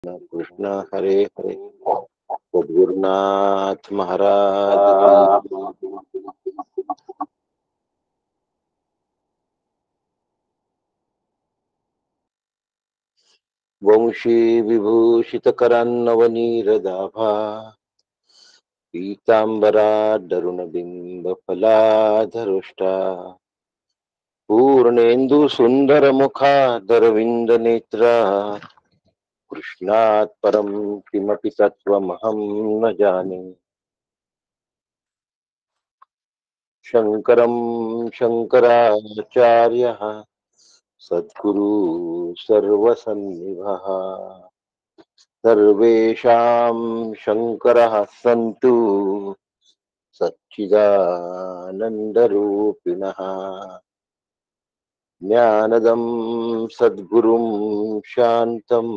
कृष्ण हरे हरे। सद्गुरुनाथ महाराज की। वंशी विभूषित करान्नवनीरदाभा पीतांबरा बिंब फलाधरुष्टा पूर्णेन्दु सुंदर मुखादरविंद नेत्रा कृष्णात् परं किमपि तत्त्वमहं न जाने। शंकरं शंकराचार्यः सद्गुरु सर्वसन्निभः सर्वेषां शंकरः सन्तु सच्चिदानन्दरूपिणः। ज्ञानदं सद्गुरुं शान्तम्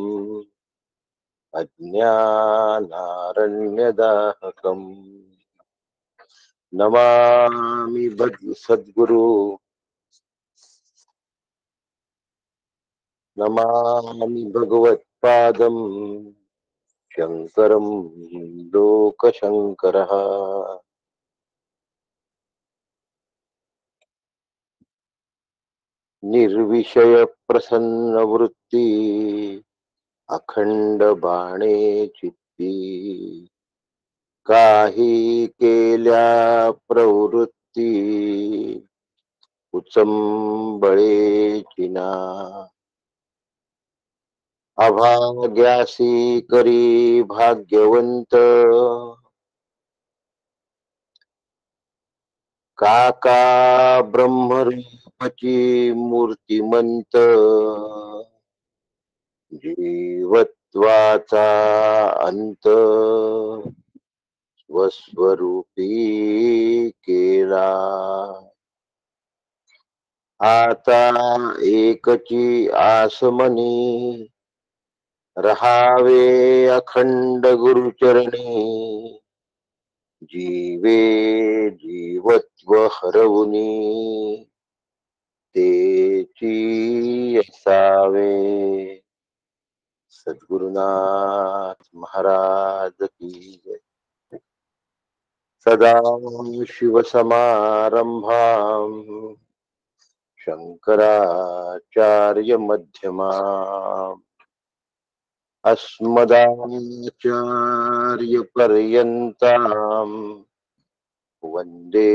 अज्ञानारण्यदाहकम् नमामि सद्गुरु नमामि भगवत्पादं शंकरं लोकशंकरः। निर्विषय प्रसन्न वृत्ती अखंड बाणे चित्ती काही केल्या प्रवृत्ती उचंबळे चिना अभाग्यासी करी भाग्यवंत काका ब्रह्मरूपची मूर्तिमंत जीवत्वाचा अंत स्वस्वरूपी केला आता एकची आसमनी रहावे अखंड गुरुचरणी जीवे जीवत्व हरवुनी तेची असावे। सद्गुरुनाथ महाराज की जय। सदा शिवसमारंभाम् शंकराचार्य मध्यमाम् अस्मदाचार्य पर्यन्ताम् वंदे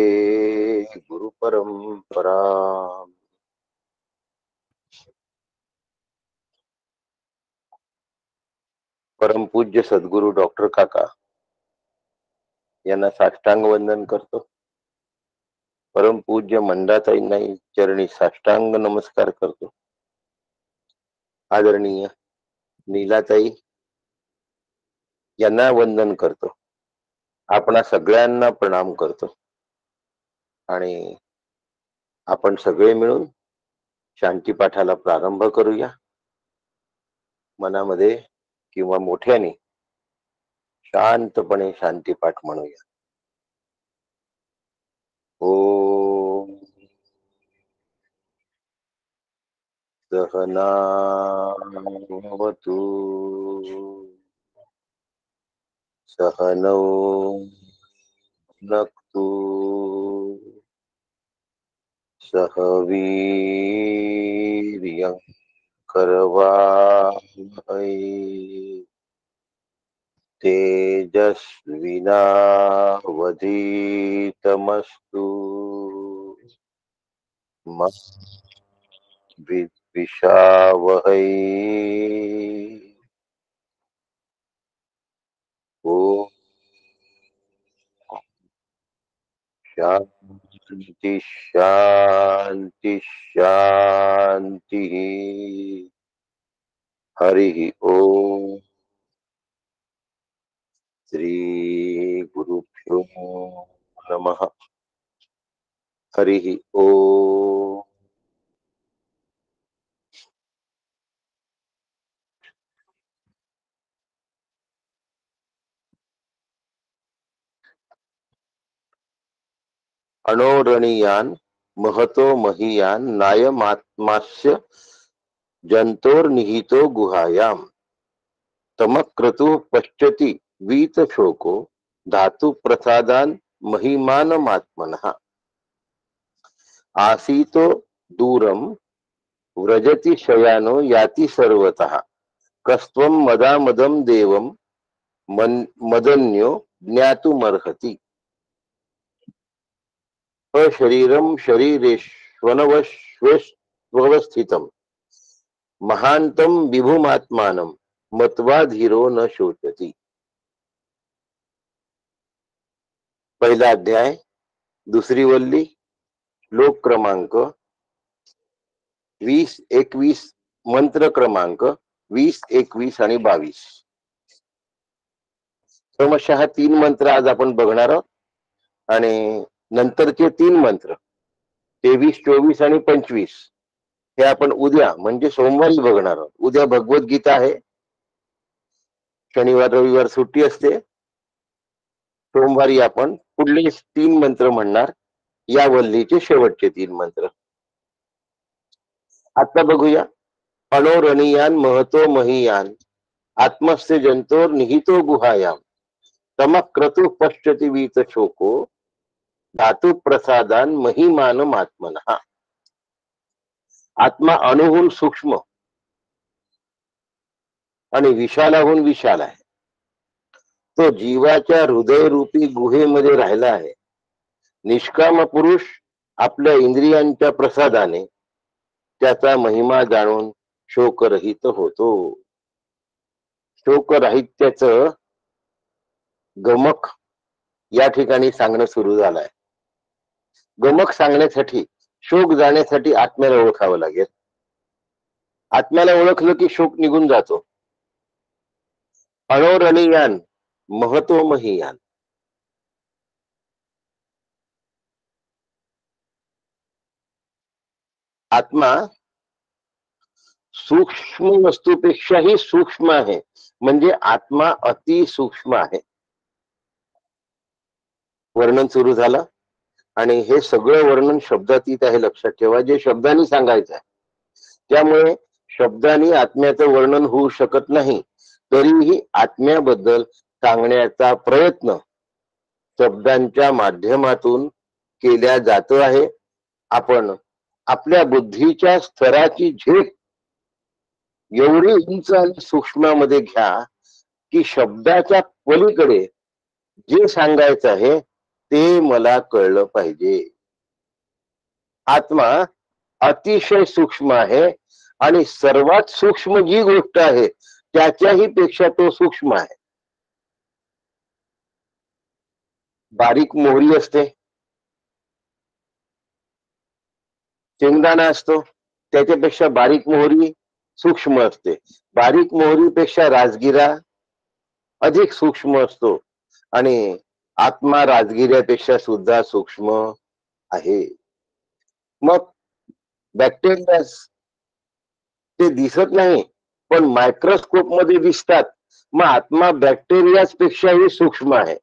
गुरु परंपरा। परम पूज्य सद्गुरु डॉक्टर काका यांना साष्टांग वंदन करतो। परम पूज्य मंदाताईंना चरणी साष्टांग नमस्कार करतो। आदरणीय नीलाताई यांना वंदन करतो। आपणा सगळ्यांना प्रणाम करतो आणि आपण सगळे मिळून शांती पाठाला प्रारंभ करूया। मनामध्ये किंवा मोठ्याने शांतपणे शांती पाठ म्हणूया। ओम सहनावतु सहनौ भुनक्तु सह वीर्यं करवावहै तेजस्विनावधीतमस्तु मा विद्विषावहै। ओम शांति शांति शांति। हरि ओम। श्री गुरुभ्यो नमः। हरि ओम। अणोरणीयान महतो महीयान नायमात्मास्य जंतोर्निहितो गुहायाम तमक्रतु पश्यति वीत शोको धातु प्रसादान महिमानमात्मनः आसीतो दूरम व्रजति शयानो याति सर्वतः कस्त्वं मदामदं देवं मदन्यो ज्ञातुमर्हति अशरीरं शरीरेष्वनवस्थितं महांतं विभुमात्मानं मत्वा धीरो न शोचति। पहिला अध्याय दुसरी वल्ली श्लोक क्रमांक 20-21 मंत्र क्रमांक 20, 21 आणि 22 क्रमशः 3 मंत्र आज आपण बघणार आहोत आणि नंतरचे 3 मंत्र 23, 24 आणि 25 हे आपण उद्या म्हणजे सोमवारी बघणार आहोत। उद्या भगवद्गीता आहे, शनिवार रविवार सुट्टी असते, सोमवारी आपण पुढले 3 मंत्र म्हणणार, या वल्लीचे शेवटचे 3 मंत्र। आता बघूया। अणोरणीयान महतो महीयान आत्मस्य जंतोर निहितो गुहायाम तमक्रतु पश्यति वीत शोको धातु प्रसादान महिमानम आत्मनः। आत्मा अणुहून सूक्ष्म आणि विशालाहून विशाल आहे। तो जीवाच्या हृदयरूपी गुहेमध्ये राहिला आहे। निष्काम पुरुष आपल्या इंद्रियांच्या प्रसादाने त्याचा महिमा जाणून शोकरहित होतो। शोकराहित्याचं गमक या ठिकाणी सांगणं सुरू झालंय। गमक सांगण्यासाठी शोक जाण्यासाठी आत्म्याला ओळखावं लागेल। आत्म्याला ओळखलं की शोक निघून जातो। अणोरणीयान महतो महीयान, आत्मा सूक्ष्म वस्तूपेक्षाही सूक्ष्म आहे, म्हणजे आत्मा अति सूक्ष्म आहे। वर्णन सुरू झालं आणि हे सगळं वर्णन शब्दातीत आहे, लक्षात ठेवा, जे शब्दांनी सांगायचं आहे। त्यामुळे शब्दांनी आत्म्याचं वर्णन होऊ शकत नाही, तरीही आत्म्याबद्दल सांगण्याचा प्रयत्न शब्दांच्या माध्यमातून केल्या जात आहे। आपण आपल्या बुद्धीच्या स्तराची झेप एवढी उंच आणि सूक्ष्मामध्ये घ्या की शब्दाच्या पलीकडे जे सांगायचं आहे ते मला कळलं पाहिजे। आत्मा अतिशय सूक्ष्म आहे आणि सर्वात सूक्ष्म जी गोष्ट आहे त्याच्याही पेक्षा तो सूक्ष्म आहे। बारीक मोहरी असते, शेंगदाणा असतो, त्याच्यापेक्षा बारीक मोहरी सूक्ष्म असते। बारीक मोहरीपेक्षा राजगिरा अधिक सूक्ष्म असतो आणि आत्मा राजगिऱ्यापेक्षा सुद्धा सूक्ष्म आहे। मग बॅक्टेरिया ते दिसत नाही पण मायक्रोस्कोप मध्ये दिसतात। मग आत्मा बॅक्टेरियाच पेक्षाही सूक्ष्म आहे।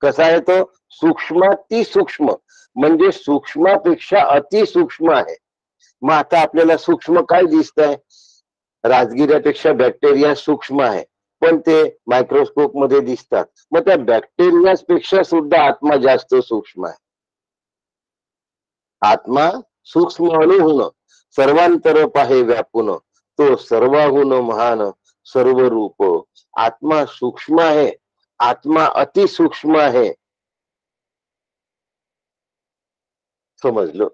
कसा आहे तो? सूक्ष्माति सूक्ष्म, म्हणजे सूक्ष्मापेक्षा अति सूक्ष्म आहे। मग आता आपल्याला सूक्ष्म काय दिसतंय? राजगिऱ्यापेक्षा बॅक्टेरिया सूक्ष्म आहे, पण ते मायक्रोस्कोप मध्ये दिसतात। मग त्या बॅक्टेरिया पेक्षा सुद्धा आत्मा जास्त सूक्ष्म आहे। आत्मा सूक्ष्म अणुहून सर्वांतर पाहे व्यापून तो सर्वाहून महान सर्व रूप। आत्मा सूक्ष्म आहे, आत्मा अति सूक्ष्म आहे। समजलं?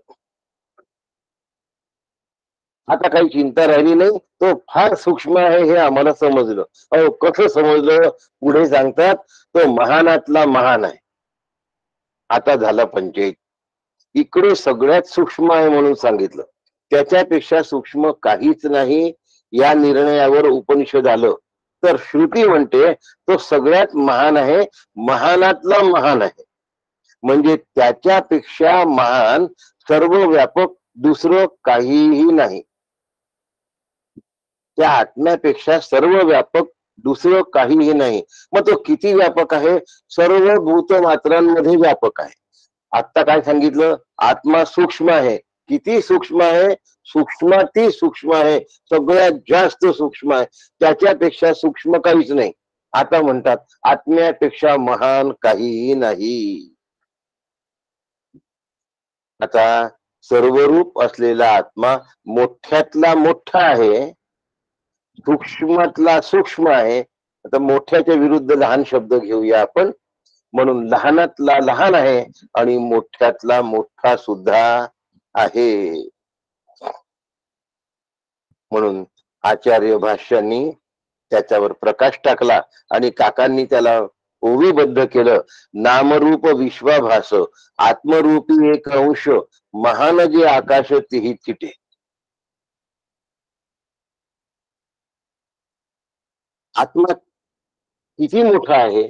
आता काही चिंता राहिली नाही, तो फार सूक्ष्म आहे हे आम्हाला समजलं। अहो कसं समजलं? पुढे सांगतात तो महानातला महान आहे। आता झाला पंचायत। इकडे सगळ्यात सूक्ष्म आहे म्हणून सांगितलं, त्याच्यापेक्षा सूक्ष्म काहीच नाही या निर्णयावर उपनिषद आलं तर श्रुती म्हणते तो सगळ्यात महान आहे, महानातला महान आहे, म्हणजे त्याच्यापेक्षा महान सर्व व्यापक दुसरं काहीही नाही। त्या आत्म्यापेक्षा सर्व व्यापक दुसरं काहीही नाही। मग तो किती व्यापक आहे? सर्व भूत मात्रांमध्ये व्यापक आहे। आता काय सांगितलं? आत्मा सूक्ष्म आहे, किती सूक्ष्म आहे, सूक्ष्माती सूक्ष्म आहे, सगळ्यात जास्त सूक्ष्म आहे, त्याच्यापेक्षा सूक्ष्म काहीच नाही. आता म्हणतात आत्म्यापेक्षा महान काहीही नाही. आता सर्वरूप असलेला आत्मा मोठ्यातला मोठा आहे, सूक्ष्मातला सूक्ष्म आहे. आता मोठ्याच्या विरुद्ध लहान शब्द घेऊया आपण, म्हणून लहानातला लहान आहे आणि मोठ्यातला मोठा सुद्धा आहे. म्हणून आचार्य भाष्यांनी त्याच्यावर प्रकाश टाकला आणि काकांनी त्याला ओवीबद्ध केलं. नामरूप विश्वाभास आत्मरूपी एक अंश महान जे आकाश तिही चिटे. आत्मा किती मोठा आहे,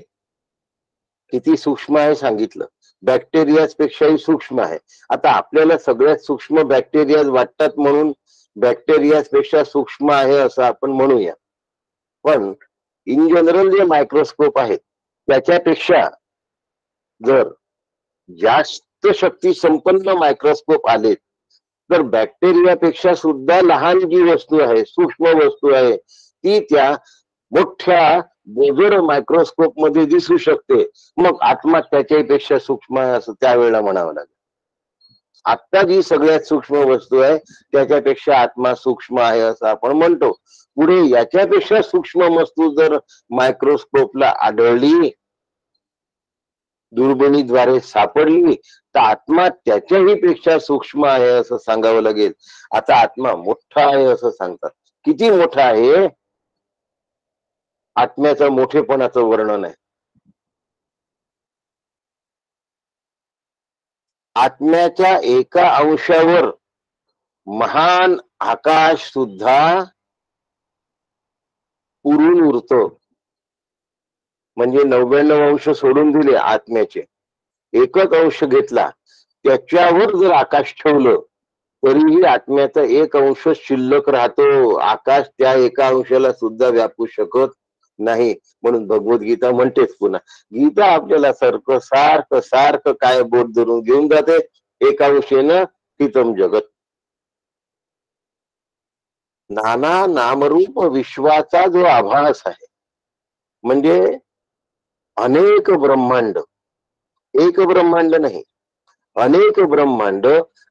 किती सूक्ष्म आहे सांगितलं. बॅक्टेरियाज पेक्षाही सूक्ष्म आहे. आता आपल्याला सगळ्यात सूक्ष्म बॅक्टेरियाज वाटतात म्हणून बॅक्टेरियाज पेक्षा सूक्ष्म आहे असं आपण म्हणूया. पण इन जनरल जे मायक्रोस्कोप आहेत त्याच्यापेक्षा जर जास्त शक्ती संपन्न मायक्रोस्कोप आले तर बॅक्टेरियापेक्षा सुद्धा लहान जी वस्तू आहे, सूक्ष्म वस्तू आहे, ती त्या मोठ्या बोजड मायक्रोस्कोप मध्ये दिसू शकते. मग आत्मा त्याच्यापेक्षा सूक्ष्म आहे असं त्यावेळेला म्हणावं लागेल. आता जी सगळ्यात सूक्ष्म वस्तू आहे त्याच्यापेक्षा आत्मा सूक्ष्म आहे असं आपण म्हणतो. पुढे याच्यापेक्षा सूक्ष्म वस्तू जर मायक्रोस्कोपला आढळली, दुर्बिणीद्वारे सापडली, तर आत्मा त्याच्याही पेक्षा सूक्ष्म आहे असं सांगावं लागेल. आता आत्मा मोठा आहे असं सांगतात. किती मोठा आहे, आत्म्याचं मोठेपणाचं वर्णन आहे. आत्म्याच्या एका अंशावर महान आकाश सुद्धा पुरून उरतो. म्हणजे 99 अंश सोडून दिले आत्म्याचे, एकच अंश घेतला, त्याच्यावर जर आकाश ठेवलं तरीही आत्म्याचा एक अंश शिल्लक राहतो. आकाश त्या एका अंशाला सुद्धा व्यापू शकत नाही. म्हणून भगवद्गीता म्हणतेच पुन्हा, गीता आपल्याला सारखं सारखं सारखं काय बोट धरून घेऊन जाते, एका अंशेनं स्थितम जगत. नाना नामरूप विश्वाचा जो आभास आहे, म्हणजे अनेक ब्रह्मांड, एक ब्रह्मांड नाही, अनेक ब्रह्मांड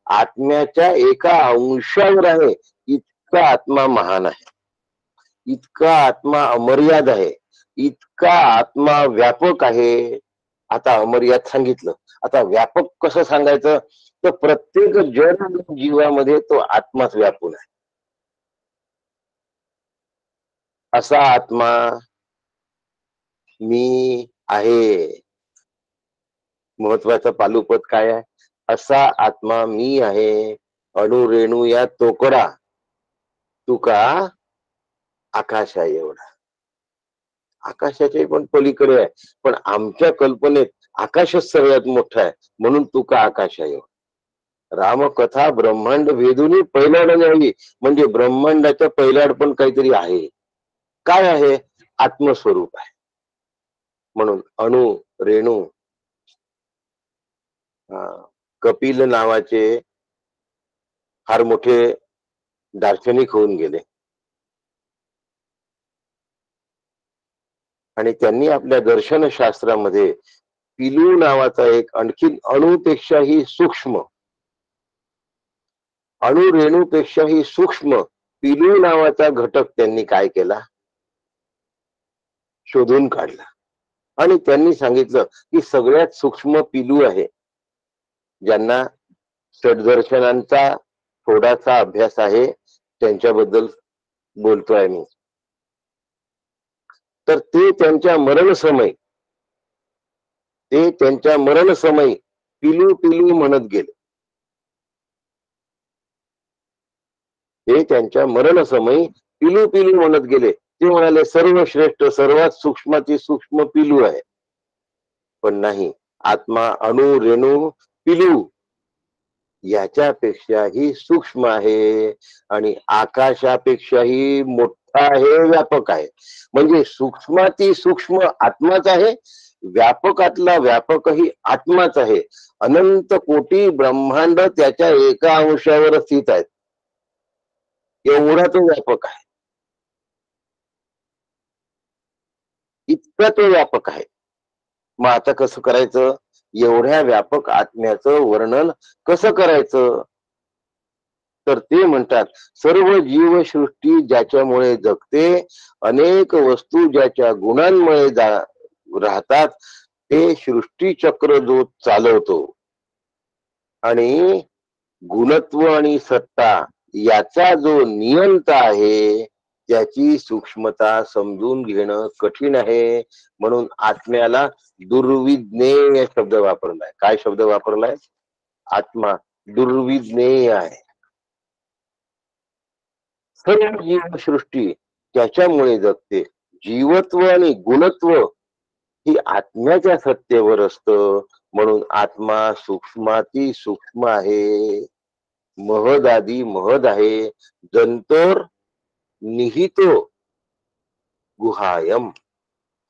आत्म्याच्या एका अंशावर आहे. इतका आत्मा महान आहे, इतका आत्मा अमर्याद आहे, इतका आत्मा व्यापक आहे. आता अमर्याद सांगितलं, आता व्यापक कसं सांगायचं, तर प्रत्येक जन जीवामध्ये तो आत्माच व्यापून आहे. असा आत्मा मी आहे. महत्वाचा पालुपद काय आहे, असा आत्मा मी आहे. अणुरेणू या तोकडा तुका आकाश आहे एवढा. आकाशाचे पण पलीकडे आहे, पण आमच्या कल्पनेत आकाशच सगळ्यात मोठा आहे, म्हणून तुका आकाश आहे. रामकथा ब्रह्मांड भेदून पैलाड नाही, म्हणजे ब्रह्मांडाच्या पैलाड पण काहीतरी आहे. काय आहे, आत्मस्वरूप आहे. म्हणून अणु रेणू, कपिल नावाचे फार मोठे दार्शनिक होऊन गेले आणि त्यांनी आपल्या दर्शनशास्त्रामध्ये पिलू नावाचा एक आणखी अणुपेक्षाही सूक्ष्म, अणु रेणूपेक्षाही सूक्ष्म पिलू नावाचा घटक त्यांनी काय केला, शोधून काढला. आणि त्यांनी सांगितलं की सगळ्यात सूक्ष्म पिलू आहे. ज्यांना षड्दर्शनांचा थोडासा अभ्यास आहे त्यांच्याबद्दल बोलतोय मी. तर ते त्यांच्या मरण समय पिलू पिलू म्हणत गेले. ते त्यांच्या मरण समय पिलू पिलू म्हणत गेले. ते म्हणाले सर्वश्रेष्ठ सर्वात सूक्ष्माती सूक्ष्म पिलू आहे. पण नाही, आत्मा अणु रेणू पिलू याच्यापेक्षाही सूक्ष्म आहे आणि आकाशापेक्षाही मोठा आहे, व्यापक आहे. म्हणजे सूक्ष्माती सूक्ष्म आत्माच आहे, व्यापकातला व्यापकही आत्माच आहे. अनंत कोटी ब्रह्मांड त्याच्या एका अंशावर स्थित आहेत. एवढा तो व्यापक आहे, इतका तो व्यापक आहे. मग आता कसं करायचं? एवढ्या व्यापक आत्म्याचं वर्णन कसं करायचं? तर ते म्हणतात, सर्व जीवसृष्टी ज्याच्यामुळे जगते, अनेक वस्तू ज्याच्या गुणांमुळे राहतात, ते सृष्टी चक्र जो चालवतो आणि गुणत्व आणि सत्ता याचा जो नियंता आहे, त्याची सूक्ष्मता समजून घेणं कठीण आहे. म्हणून आत्म्याला दुर्विज्ञेय शब्द वापरलाय. काय शब्द वापरलाय? आत्मा दुर्विज्ञेय आहे. सर्व जीवसृष्टी त्याच्यामुळे जगते. जीवत्व आणि गुणत्व ही आत्म्याच्या सत्तेवर असतं. म्हणून आत्मा सूक्ष्माती सूक्ष्म आहे, महदादी महद आहे. जंतोर निहितो गुहायम.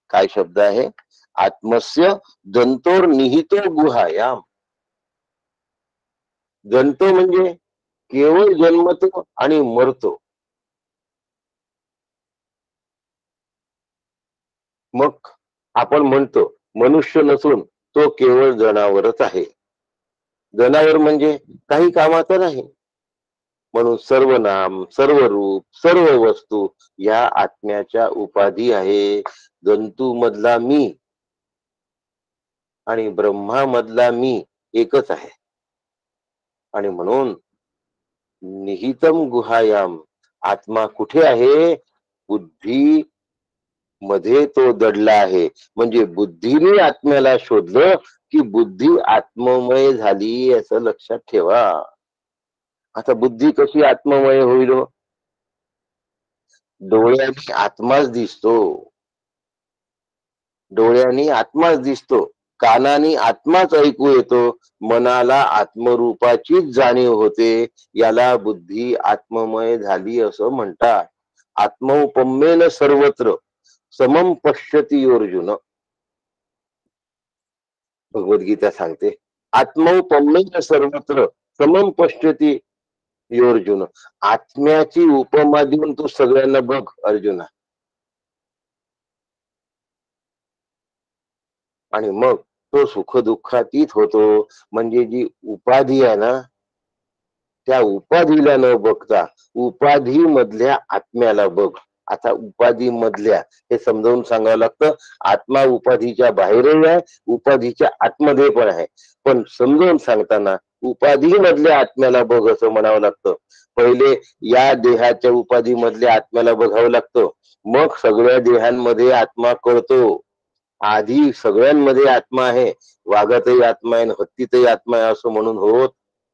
काय शब्द आहे? आत्मस्य जंतोर निहितो गुहायाम. जंतो म्हणजे केवळ जन्मतो आणि मरतो. मग आपण म्हणतो मनुष्य नसून तो केवळ जनावरच आहे. जनावर म्हणजे काही कामाचं नाही. म्हणून सर्व नाम, सर्व रूप, सर्व वस्तू या आत्म्याच्या उपाधी आहे. जंतू मधला मी आणि ब्रह्मा मधला मी एकच आहे. आणि म्हणून निहितम गुहायाम, आत्मा कुठे आहे? बुद्धी मध्ये तो दडला आहे. म्हणजे बुद्धीने आत्म्याला शोधलं की बुद्धी आत्ममय झाली, असं लक्षात ठेवा. आता बुद्धी कशी आत्ममय होईल हो? डोळ्याने आत्माच दिसतो, डोळ्यांनी आत्माच दिसतो, कानाने आत्माच ऐकू येतो, मनाला आत्मरूपाचीच जाणीव होते. याला बुद्धी आत्ममय झाली असं म्हणतात. आत्मौपम्येन सर्वत्र समम पश्यती अर्जुन, भगवद्गीता सांगते. आत्मौपम्येन सर्वत्र समम पश्यती अर्जुन. आत्म्याची उपमा देऊन तू सगळ्यांना बघ अर्जुना, आणि मग तो सुख दुःखातीत होतो. म्हणजे जी उपाधी आहे ना, त्या उपाधीला न बघता उपाधी मधल्या आत्म्याला बघ. आता उपाधी मधल्या हे समजावून सांगावं लागतं. आत्मा उपाधीच्या बाहेरही आहे, उपाधीच्या आतमध्ये पण आहे. पण समजावून सांगताना उपाधी मधल्या आत्म्याला बघ असं म्हणावं लागतं. पहिले या देहाच्या उपाधी मधल्या आत्म्याला बघावं लागतं, मग सगळ्या देहांमध्ये आत्मा कळतो. आधी सगळ्यांमध्ये आत्मा आहे, वाघातही आत्मा आहे, हत्तीतही आत्मा आहे असं म्हणून होत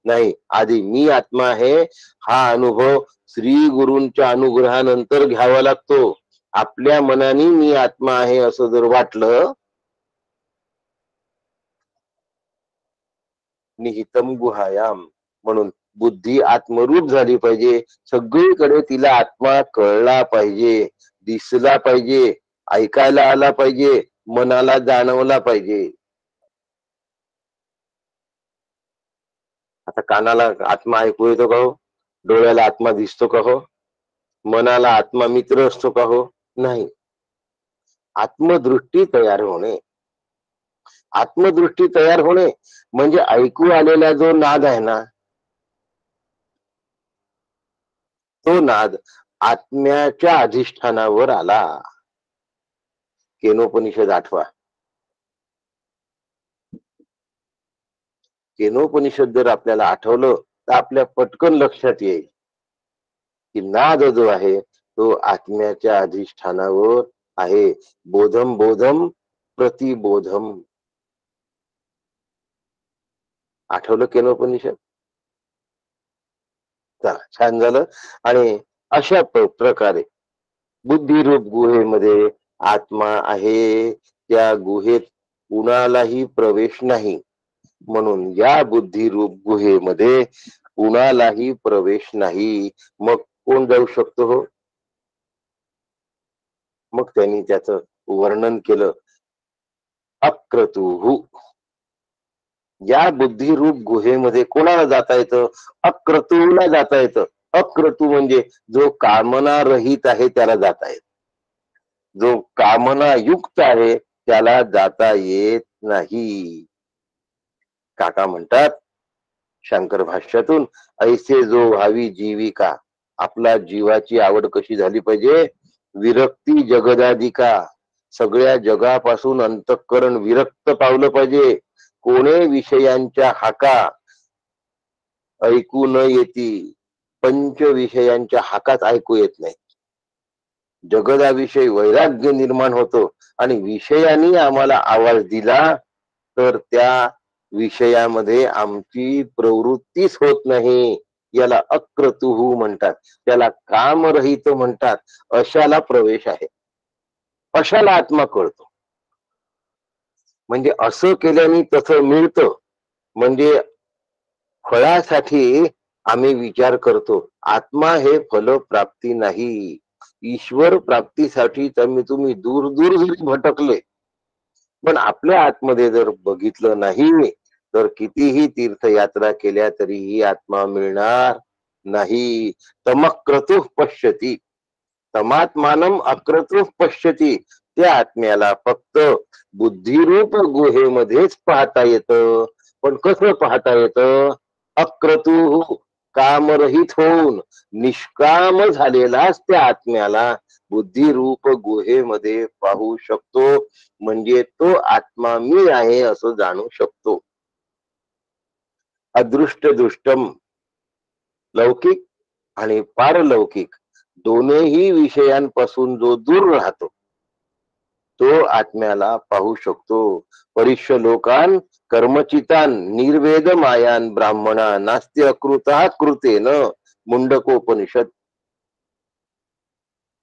नाही. आधी मी आत्मा आहे हा अनुभव श्री गुरूंच्या अनुग्रहानंतर घ्यावा लागतो. आपल्या मनाने मी आत्मा आहे असं जर वाटलं, निहितम गुहायाम. म्हणून बुद्धी आत्मरूप झाली पाहिजे. सगळीकडे तिला आत्मा कळला पाहिजे, दिसला पाहिजे, ऐकायला आला पाहिजे, मनाला जाणवला पाहिजे. आता कानाला आत्मा ऐकू येतो का हो? डोळ्याला आत्मा दिसतो का हो? मनाला आत्मा मित्र असतो का हो? नाही. आत्मदृष्टी तयार होणे, आत्मदृष्टी तयार होणे म्हणजे ऐकू आलेला जो नाद आहे ना, तो नाद आत्म्याच्या अधिष्ठानावर आला. केनोपनिषद आठवा. केनोपनिषद जर आपल्याला आठवलं तर आपल्या पटकन लक्षात येईल की नाद जो आहे तो आत्म्याच्या अधिष्ठानावर आहे. बोधम बोधम प्रतिबोधम. आठवलं केनोपनिषद? चला, छान झालं. आणि अशा प्रकारे बुद्धिरूप गुहेमध्ये आत्मा आहे. त्या गुहेत कुणालाही प्रवेश नाही. म्हणून या बुद्धिरूप गुहेमध्ये कुणालाही प्रवेश नाही. मग कोण जाऊ शकतो हो? मग त्यांनी त्याचं वर्णन केलं. अक्रतुः, या बुद्धिरूप गुहेमध्ये कोणाला जाता येतं? अक्रतूला जाता येतं. अक्रतू म्हणजे जो कामना रहित आहे त्याला जाता येत, जो कामना युक्त आहे त्याला जाता येत नाही. काका म्हणतात शंकर भाष्यातून, ऐसे जो व्हावी जीविका, आपला जीवाची आवड कशी झाली पाहिजे? विरक्ती जगदाधिका, सगळ्या जगापासून अंतःकरण विरक्त पावलं पाहिजे. कोणे विषयांच्या हाका ऐकू न येती, पंच विषयांच्या हाकाच ऐकू येत नाही. जगदाविषयी वैराग्य निर्माण होतो आणि विषयाने आम्हाला आवाज दिला तर त्या विषयामध्ये आमची प्रवृत्तीच होत नाही. याला अक्रतुहू म्हणतात, त्याला कामरहित म्हणतात. अशाला प्रवेश आहे, अशाला आत्मा कळतो. म्हणजे असं केल्याने तसं मिळतं. म्हणजे फळासाठी आम्ही विचार करतो, आत्मा हे फल प्राप्ती नाही. ईश्वर प्राप्तीसाठी तुम्ही दूर दूर जरी भटकले पण आपल्या आतमध्ये जर बघितलं नाही तर कितीही तीर्थयात्रा केल्या तरीही आत्मा मिळणार नाही. तमक्रतुः पश्यती, तमात्मानम अक्रतुः पश्यती, त्या आत्म्याला फक्त बुद्धिरूप गुहेमध्येच पाहता येतं. पण कसं पाहता येतं? अक्रतुः, कामरहित होऊन निष्काम झालेलाच त्या आत्म्याला बुद्धिरूप गुहेमध्ये पाहू शकतो. म्हणजे तो आत्मा मी आहे असं जाणू शकतो. अदृष्ट दृष्टम, लौकिक आणि पारलौकिक दोन्ही विषयांपासून जो दूर राहतो तो आत्म्याला पाहू शकतो. परिश्य लोकान कर्मचितान निर्वेद मायान ब्राह्मणा नास्ति अकृता कृतेन, मुंडकोपनिषद.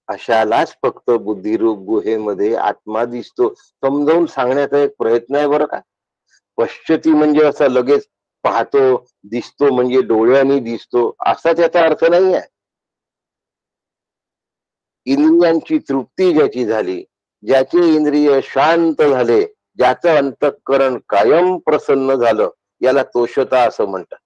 अशालाच फक्त बुद्धिरूप गुहेमध्ये आत्मा दिसतो. समजावून सांगण्याचा एक प्रयत्न आहे बरं का. पश्यती म्हणजे असा लगेच पाहतो, दिसतो म्हणजे डोळ्यांनी दिसतो असा त्याचा अर्थ नाही आहे. इंद्रियांची तृप्ती ज्याची झाली, ज्याचे इंद्रिय शांत झाले, ज्याचं अंतःकरण कायम प्रसन्न झालं, याला तोषता असं म्हणतात.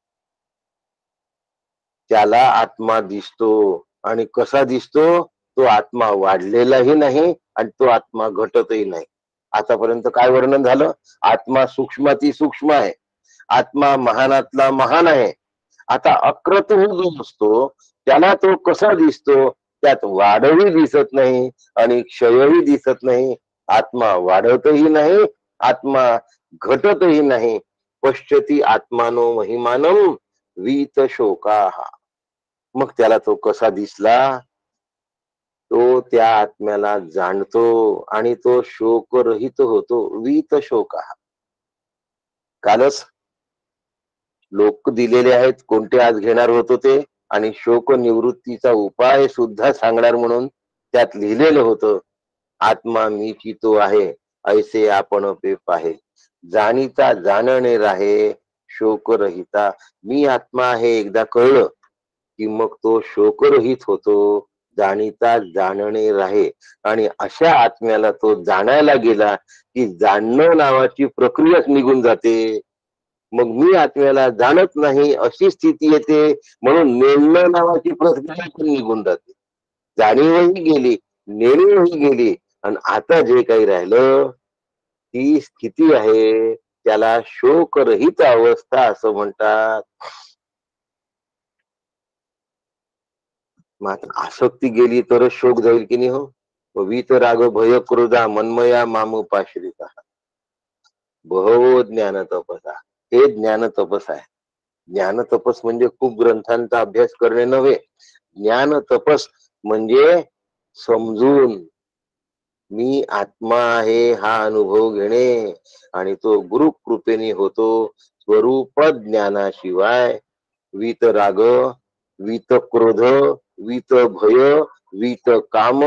त्याला आत्मा दिसतो. आणि कसा दिसतो? तो आत्मा वाढलेलाही नाही आणि तो आत्मा घटतही नाही. आतापर्यंत काय वर्णन झालं? आत्मा सूक्ष्माती सूक्ष्म आहे, आत्मा महानातला महान आहे. आता अक्रत जो असतो त्याला तो कसा दिसतो? त्यात वाढही दिसत नाही आणि क्षयही दिसत नाही. आत्मा वाढतही नाही, आत्मा घटतही नाही. पश्यती आत्मानो महिमानम वीत शोका. मग त्याला तो कसा दिसला? तो त्या आत्म्याला जाणतो आणि तो शोकरहित होतो. वीत शोका. कालच लोक दिलेले आहेत, कोणते आज घेणार होतो ते, आणि शोक निवृत्तीचा उपाय सुद्धा सांगणार म्हणून त्यात लिहिलेलं होतं. आत्मा मीची तो आहे, ऐसे आपण पेप आहे, जाणीता जाणणे राहे शोकरहिता. मी आत्मा आहे एकदा कळलं की मग तो शोकरहित होतो, जाणीता जाणणे राहे. आणि अशा आत्म्याला तो जाणायला गेला की जाणणं नावाची प्रक्रियाच निघून जाते. मग मी आत्म्याला जाणत नाही अशी स्थिती येते, म्हणून नेणं नावाची प्रक्रिया पण निघून जाते. जाणीवही गेली, नेणीवही गेली, आणि आता जे काही राहिलं ती स्थिती आहे त्याला शोकरहित अवस्था असं म्हणतात. मग आता आसक्ती गेली तरच शोक जाईल की नाही हो. वीत राग भय क्रोधा मनमया मामुपाश्रिता बहवो ज्ञान तपसा. हे ज्ञान तपस आहे. ज्ञान तपस म्हणजे खूप ग्रंथांचा अभ्यास करणे नव्हे. ज्ञान तपस म्हणजे समजून मी आत्मा आहे हा अनुभव घेणे, आणि तो गुरु कृपेने होतो. स्वरूप ज्ञानाशिवाय वीत राग, वीत क्रोध, वीत भय, वीत काम,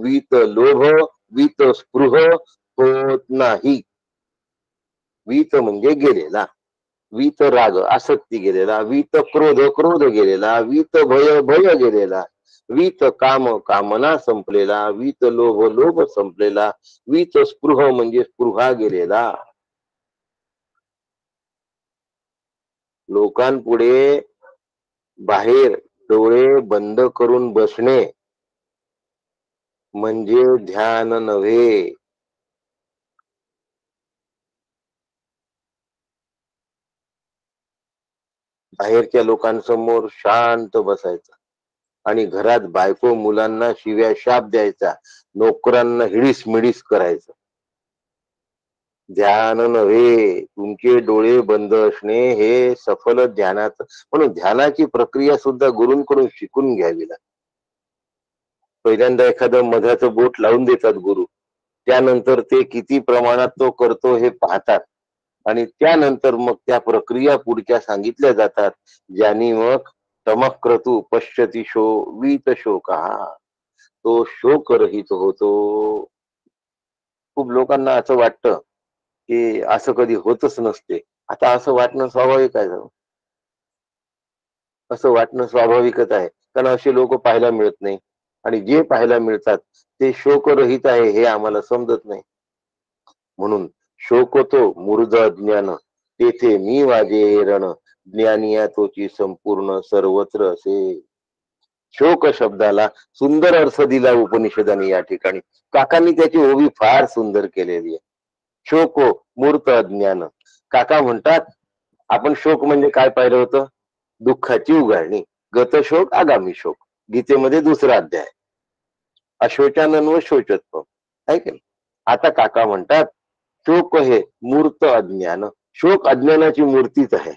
वीत लोभ, वीत स्पृह होत नाही. वीत म्हणजे गेलेला, वीत राग आसक्ती गेलेला, वीत क्रोध क्रोध गेलेला, वीत भय भय गेलेला, वीत काम कामना संपलेला, वीत लोभ लोभ संपलेला, वीत स्पृह म्हणजे स्पृहा गेलेला. लोकांपुढे बाहेर डोळे बंद करून बसणे म्हणजे ध्यान नव्हे. बाहेरच्या लोकांसमोर शांत बसायचं आणि घरात बायको मुलांना शिव्या शाप द्यायचा, नोकरांना हिडीस मिडीस करायचं. ध्यान नव्हे, तुमचे डोळे बंद असणे हे सफल ध्यानाचं. म्हणून ध्यानाची प्रक्रिया सुद्धा गुरूंकडून शिकून घ्यावी लागते. पहिल्यांदा एखादं मधाचं बोट लावून देतात गुरु, त्यानंतर ते किती प्रमाणात तो करतो हे पाहतात आणि त्यानंतर मग त्या प्रक्रिया पुढच्या सांगितल्या जातात, ज्यांनी मग तमक्रतू पश्यती शो वीत शोका, तो शोकरहित होतो. खूप लोकांना असं वाटतं की असं कधी होतच नसते. आता असं वाटणं स्वाभाविक आहे ना? असं वाटणं स्वाभाविकच आहे, कारण असे लोक पाहायला मिळत नाही आणि जे पाहायला मिळतात ते शोकरहित आहे हे आम्हाला समजत नाही. म्हणून शोकतो मूर्ध अज्ञान, तेथे मी वाजे रण, ज्ञानिया तोची संपूर्ण सर्वत्र असे. शोक शब्दाला सुंदर अर्थ दिला उपनिषदाने या ठिकाणी. काकांनी त्याची ओवी फार सुंदर केलेली आहे. शोको मूर्त अज्ञान. काका म्हणतात, आपण शोक म्हणजे काय पाहिलं होतं? दुःखाची उगाळणी. गतशोक आगामी शोक, गीतेमध्ये दुसरा अध्याय. अशोचानन व शोचत्व आहे की नाही? आता काका म्हणतात शोक हे मूर्त अज्ञान. शोक अज्ञानाची मूर्तीच आहे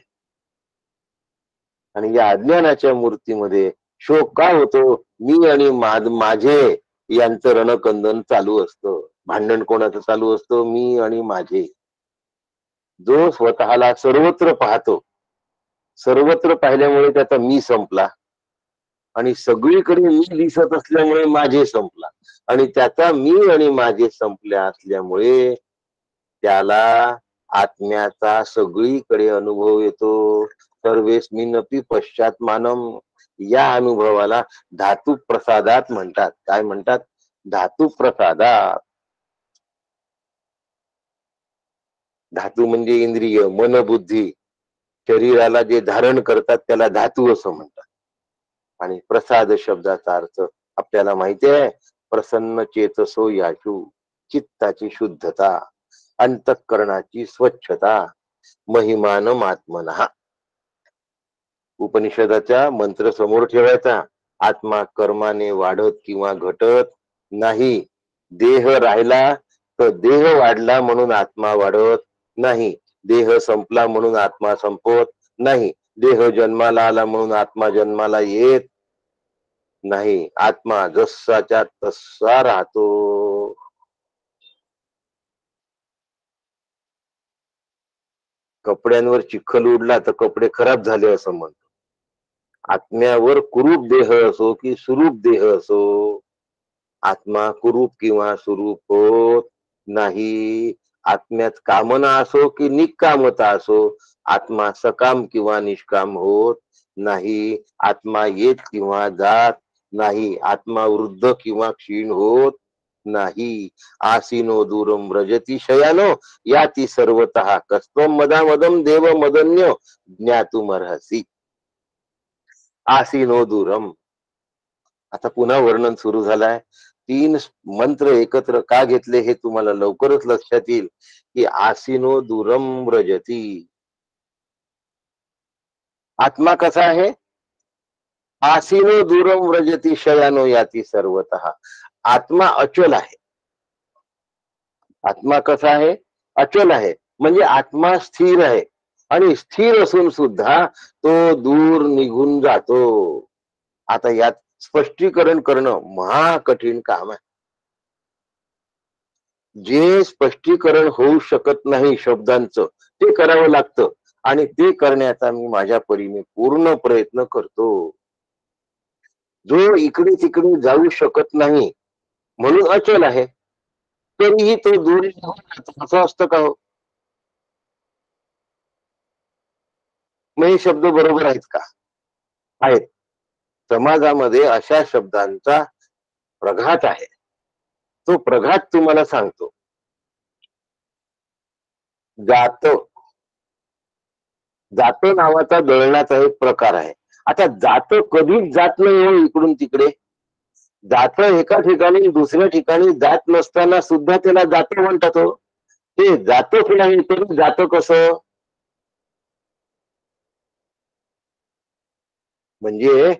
आणि या अज्ञानाच्या मूर्तीमध्ये शोक काय होतो? मी आणि माझे यांचं रणकंदन चालू असतं. भांडण कोणाचं चालू असतं? मी आणि माझे. जो स्वतःला सर्वत्र पाहतो, सर्वत्र पाहिल्यामुळे त्याचा मी संपला आणि सगळीकडे मी दिसत असल्यामुळे माझे संपला आणि त्याचा मी आणि माझे संपल्या असल्यामुळे त्याला आत्म्याचा सगळीकडे अनुभव येतो. सर्वेस्मिनपि पश्चात्मानम. या अनुभवाला धातू प्रसादात म्हणतात. काय म्हणतात? धातू प्रसादात. धातू म्हणजे इंद्रिय, मन, बुद्धी, शरीराला जे धारण करतात त्याला धातू असं म्हणतात. आणि प्रसाद शब्दाचा अर्थ आपल्याला माहिती आहे, प्रसन्न चेतसो याचू, चित्ताची शुद्धता, अंतःकरणाची स्वच्छता, महिमान आत्मनः. उपनिषदाचा मंत्र समोर ठेवायचा. आत्मा कर्माने वाढत किंवा घटत नाही. देह राहिला तर देह वाढला म्हणून आत्मा वाढत नाही. देह संपला म्हणून आत्मा संपत नाही. देह जन्माला आला म्हणून आत्मा जन्माला येत नाही. आत्मा जसाच्या तसा राहतो. कपड्यांवर चिखल उडला तर कपडे खराब झाले असं म्हणतो. आत्म्यावर कुरूप देह असो की सुरूप देह असो, आत्मा कुरूप किंवा सुरूप होत नाही. आत्म्यात कामना असो की निष्कामता असो, आत्मा सकाम किंवा निष्काम होत नाही. आत्मा येत किंवा जात नाही. आत्मा वृद्ध किंवा क्षीण होत नाही. आसीनो दूरम व्रजती शयानो याती सर्वतः कस्त्वम मदामदम देव मदन्यो ज्ञातुमर्हसी. आसीनो दूरम. आता पुन्हा वर्णन सुरू झालंय. 3 मंत्र एकत्र का घेतले हे तुम्हाला लवकरच लक्षात येईल की आसीनो दूरम व्रजती. आत्मा कसा आहे? आसीनो दूरम व्रजती शयानो याती सर्वतः. आत्मा अचल आहे. आत्मा कसा आहे? अचल आहे. म्हणजे आत्मा स्थिर आहे आणि स्थिर असून सुद्धा तो दूर निघून जातो. आता यात स्पष्टीकरण करणं महा कठीण काम आहे. जे स्पष्टीकरण होऊ शकत नाही शब्दांचं ते करावं लागतं आणि ते करण्याचा मी माझ्या परीने पूर्ण प्रयत्न करतो. जो इकडे तिकडे जाऊ शकत नाही म्हणून अचल आहे, तरीही तो दूर असं असतं का हो? मग हे शब्द बरोबर आहेत का? आहेत. समाजामध्ये अशा शब्दांचा प्रघात आहे. तो प्रघात तुम्हाला सांगतो. जात जातं नावाचा दळण्याचा एक प्रकार आहे. आता जातं कधीच जात नाही हो इकडून तिकडे. जातं एका ठिकाणी दुसऱ्या ठिकाणी जात नसताना सुद्धा त्याला जातं म्हणतात हो. ते जातच नाही तरी जातं कसं? म्हणजे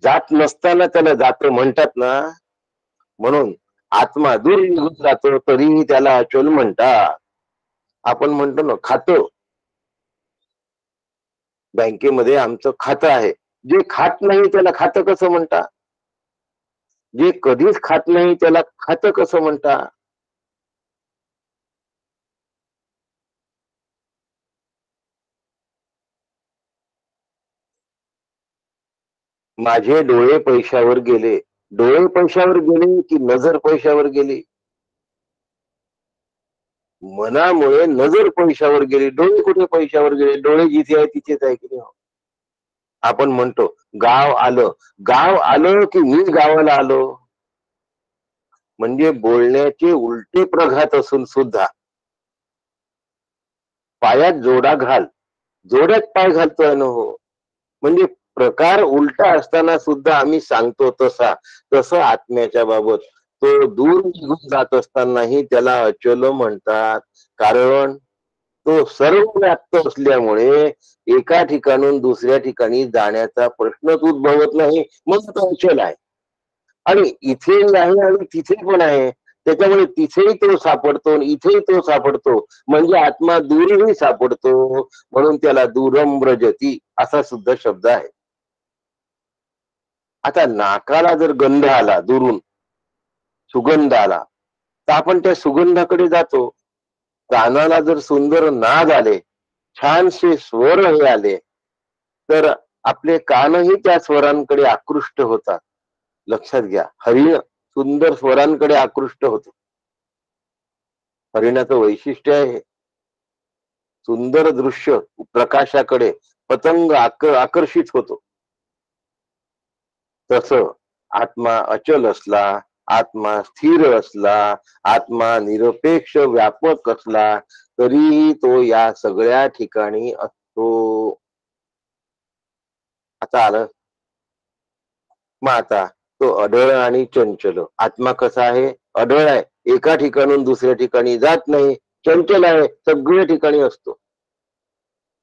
जात नसताना त्याला जातं म्हणतात ना, म्हणून आत्मा दूर निघून जातो तरीही त्याला अचल म्हणतात. आपण म्हणतो ना खातं, बँकेमध्ये आमचं खातं आहे. जे खात नाही त्याला खातं कसं म्हणता? जे कधीच खात नाही त्याला खातं कसं म्हणता? माझे डोळे पैशावर गेले. डोळे पैशावर गेले की नजर पैशावर गेली? मनामुळे नजर पैशावर गेली. डोळे कुठे पैशावर गेले? डोळे जिथे आहे तिथेच आहे की नाही हो? आपण म्हणतो गाव आलं. गाव आलं की मी गावाला आलो. म्हणजे बोलण्याचे उलटे प्रघात असून सुद्धा पायात जोडा घाल. जोड्यात पाय घालतोय ना हो. म्हणजे प्रकार उलटा असताना सुद्धा आम्ही सांगतो तसा, तसं आत्म्याच्या बाबत तो दूर निघून जात असतानाही त्याला अचल म्हणतात. कारण तो सर्व व्याप्त असल्यामुळे एका ठिकाणून दुसऱ्या ठिकाणी जाण्याचा प्रश्नच उद्भवत नाही, मग तो अचल आहे. आणि इथे आहे आणि तिथे पण आहे. त्याच्यामुळे तिथेही तो सापडतो आणि इथेही तो सापडतो. म्हणजे आत्मा दूरही सापडतो. म्हणून त्याला दूरम व्रजती असा सुद्धा शब्द आहे. आता नाकाला जर गंध आला दुरून, सुगंध आला, तर आपण त्या सुगंधाकडे जातो. कानाला जर सुंदर नाद आले, छानसे स्वर हे आले, तर आपले कानही त्या स्वरांकडे आकृष्ट होतात. लक्षात घ्या, हरिण सुंदर स्वरांकडे आकृष्ट होतो. हरिणाचं वैशिष्ट्य आहे हे. सुंदर दृश्य प्रकाशाकडे पतंग आकर्षित होतो. तसं आत्मा अचल असला, आत्मा स्थिर असला, आत्मा निरपेक्ष व्यापक असला तरीही तो या सगळ्या ठिकाणी असतो. आता आलं. मग आता तो अढळ आणि चंचल आत्मा कसा आहे? अढळ आहे, एका ठिकाणून दुसऱ्या ठिकाणी जात नाही. चंचल आहे, सगळ्या ठिकाणी असतो.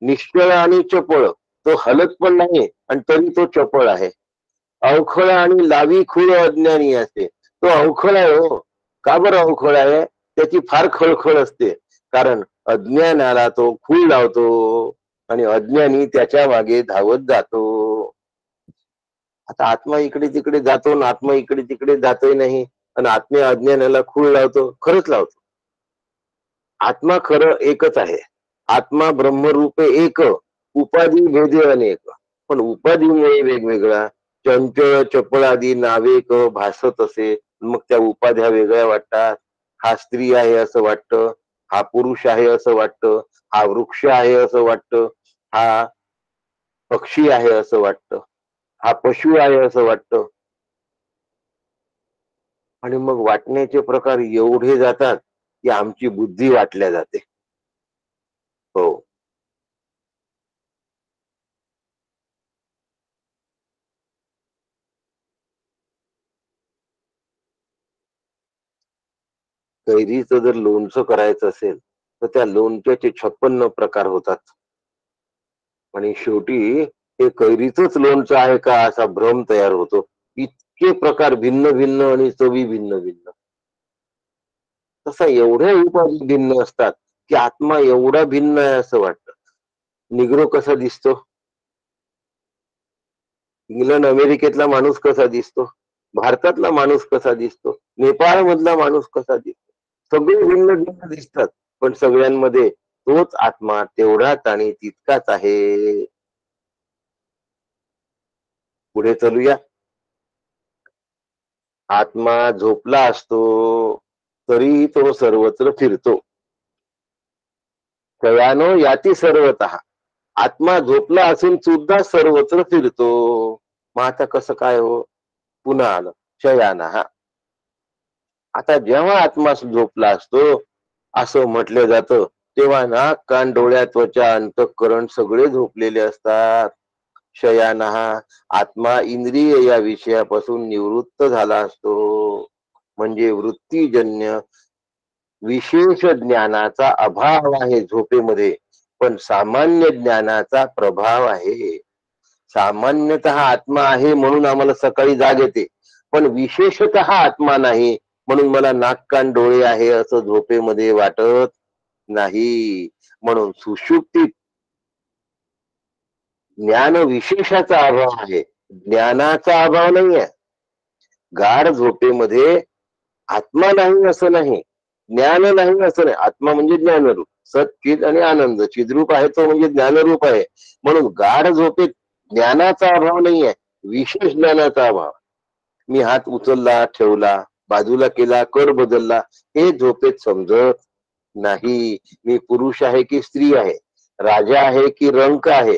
निश्चळ आणि चपळ, तो हलत पण नाही आणि तरी तो चपळ आहे. अवखळ आणि लावी खूळ अज्ञानी असते, तो अवखळ आहे हो. का बरं अवखळ आहे? त्याची फार खळखळ असते. कारण अज्ञानाला तो खूळ लावतो आणि अज्ञानी त्याच्या मागे धावत जातो. आता आत्मा इकडे तिकडे जातो आणि आत्मा इकडे तिकडे जातोय नाही आणि आत्म्या अज्ञानाला खूळ लावतो, खरंच लावतो. आत्मा खरं एकच आहे. आत्मा ब्रह्मरूपे एक, उपाधी भेदे अनेक. पण उपाधीमुळे वेगवेगळा. चंचळ चपळ आदी नावेक भासत असे, मग त्या उपाध्या वेगळ्या वाटतात. हा स्त्री आहे असं वाटतं, हा पुरुष आहे असं वाटतं, हा वृक्ष आहे असं वाटतं, हा पक्षी आहे असं वाटतं, हा पशु आहे असं वाटतं. आणि मग वाटण्याचे प्रकार एवढे जातात की आमची बुद्धी वाटल्या जाते. हो. कैरीचं जर लोणचं करायचं असेल तर त्या लोणच्याचे 56 प्रकार होतात. आणि शेवटी ते कैरीचंच लोणचं आहे का असा भ्रम तयार होतो. इतके प्रकार भिन्न भिन्न आणि चवी भिन्न भिन्न. तसा एवढ्या उपाधी भिन्न असतात की आत्मा एवढा भिन्न आहे असं वाटतं. निग्रो कसा दिसतो? इंग्लंड अमेरिकेतला माणूस कसा दिसतो? भारतातला माणूस कसा दिसतो? नेपाळ मधला माणूस कसा दिसतो? सगळे भिन्न भिन्न दिसतात, पण सगळ्यांमध्ये तोच आत्मा तेवढाच आणि तितकाच आहे. पुढे चलूया. आत्मा झोपला असतो तरीही तो सर्वत्र फिरतो. शयानो याती सर्वतः. आत्मा झोपला असून सुद्धा सर्वत्र फिरतो. मग आता कसं काय हो? पुन्हा आलं शयाना. आता जेव्हा आत्मा झोपला असतो असं म्हटलं जातं, तेव्हा नाक कान डोळ्या त्वचा अंतःकरण सगळे झोपलेले असतात. शयानहा आत्मा इंद्रिय या विषयापासून निवृत्त झाला असतो. म्हणजे वृत्तीजन्य विशेष ज्ञानाचा अभाव आहे झोपेमध्ये, पण सामान्य ज्ञानाचा प्रभाव आहे. सामान्यतः आत्मा आहे म्हणून आम्हाला सकाळी जाग येते, पण विशेषतः आत्मा नाही म्हणून मला नाक कान डोळे आहे असं झोपेमध्ये वाटत नाही. म्हणून सुषुप्तीत ज्ञान विशेषाचा अभाव आहे, ज्ञानाचा अभाव नाही आहे. गाढ झोपेमध्ये आत्मा नाही असं नाही, ज्ञान नाही असं नाही. आत्मा म्हणजे ज्ञानरूप, सत चित आणि आनंद चिद्रूप आहे तो म्हणजे ज्ञानरूप आहे. म्हणून गाढ झोपेत ज्ञानाचा अभाव नाही आहे, विशेष ज्ञानाचा अभाव. मी हात उचलला ठेवला, बाजूला केला, कर बदलला, हे झोपेत समजत नाही. मी पुरुष आहे की स्त्री आहे, राजा आहे की रंक आहे,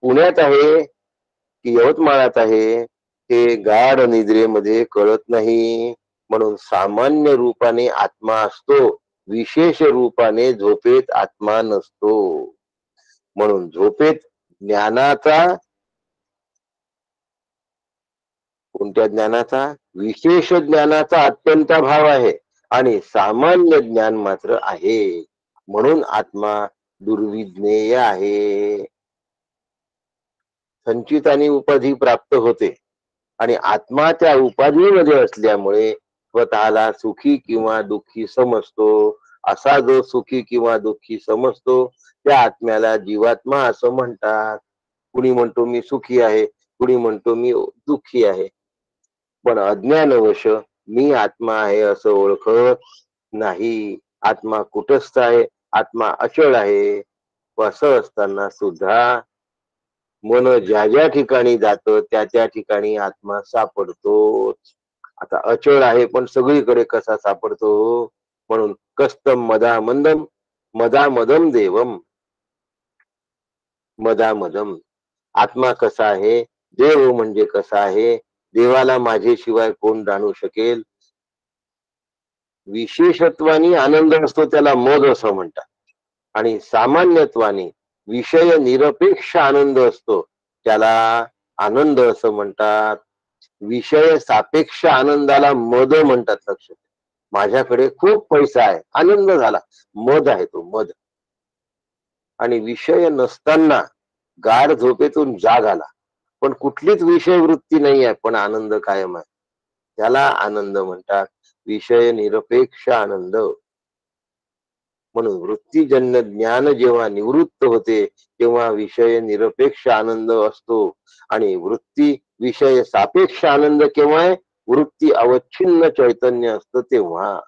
पुण्यात आहे की यवतमाळात आहे, हे गाढ निद्रेमध्ये कळत नाही. म्हणून सामान्य रूपाने आत्मा असतो, विशेष रूपाने झोपेत आत्मा नसतो. म्हणून झोपेत ज्ञानाचा, कोणत्या ज्ञानाचा? विशेष ज्ञानाचा अत्यंत भाव आहे आणि सामान्य ज्ञान मात्र आहे. म्हणून आत्मा दुर्विज्ञेय आहे. संचित आणि उपाधी प्राप्त होते आणि आत्मा त्या उपाधीमध्ये असल्यामुळे स्वतःला सुखी किंवा दुःखी समजतो. असा जो सुखी किंवा दुःखी समजतो त्या आत्म्याला जीवात्मा असं म्हणतात. कुणी म्हणतो मी सुखी आहे, कुणी म्हणतो मी दुःखी आहे, पण अज्ञानवश मी आत्मा आहे असं ओळखत नाही. आत्मा कुटस्थ आहे, आत्मा अचळ आहे. असं असताना सुद्धा मन ज्या ज्या ठिकाणी जातं त्या त्या ठिकाणी आत्मा सापडतो. आता अचळ आहे पण सगळीकडे कसा सापडतो? म्हणून कस्तम मदामंदम मदामदम देवम. मदामदम आत्मा कसा आहे, देव म्हणजे कसा आहे, देवाला माझ्याशिवाय कोण जाणू शकेल. विशेषत्वानी आनंद असतो त्याला मद असं म्हणतात, आणि सामान्यत्वाने विषय निरपेक्ष आनंद असतो त्याला आनंद असं म्हणतात. विषय सापेक्ष आनंदाला मद म्हणतात. लक्षात, माझ्याकडे खूप पैसा आहे, आनंद झाला, मद आहे तो, मद. आणि विषय नसताना गाढ झोपेतून जाग आला, पण कुठलीच विषय वृत्ती नाही आहे, पण आनंद कायम आहे, त्याला आनंद म्हणतात. विषय निरपेक्ष आनंद. म्हणून वृत्तीजन्य ज्ञान जेव्हा निवृत्त होते तेव्हा विषय निरपेक्ष आनंद असतो. आणि वृत्ती विषय सापेक्ष आनंद केव्हा आहे? वृत्ती अवच्छिन्न चैतन्य असतं तेव्हा.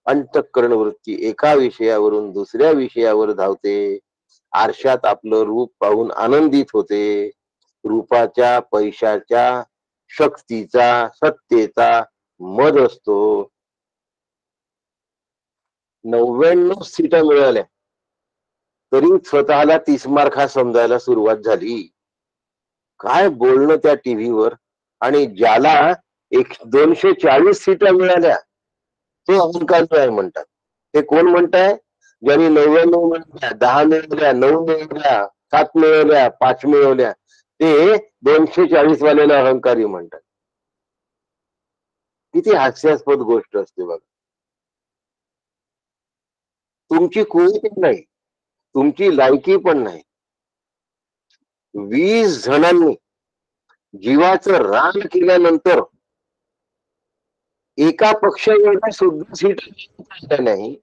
अंतःकरण वृत्ती एका विषयावरून दुसऱ्या विषयावर धावते. आरशात आपलं रूप पाहून आनंदित होते. रूपाच्या, पैशाच्या, शक्तीचा, सत्तेचा मद असतो. 99 सीटा मिळाल्या तरी स्वतःला 30 मार्क समजायला सुरुवात झाली. काय बोलणं त्या टीव्हीवर. आणि ज्याला 240 सीटा मिळाल्या तो अहंकारी आहे म्हणतात. ते कोण म्हणताय? ज्यांनी 99 मिळवल्या, 10 मिळवल्या, 9 मिळवल्या, 7 मिळवल्या, 5 मिळवल्या, ते 240 वाल्याला अहंकारी म्हणतात. किती हास्यास्पद गोष्ट असते बघा. तुमची कुवत नाही, तुमची लायकी पण नाही. 20 जणांनी जीवाचं रान केल्यानंतर एका पक्ष एवढ्या सुद्धा सीट नाही.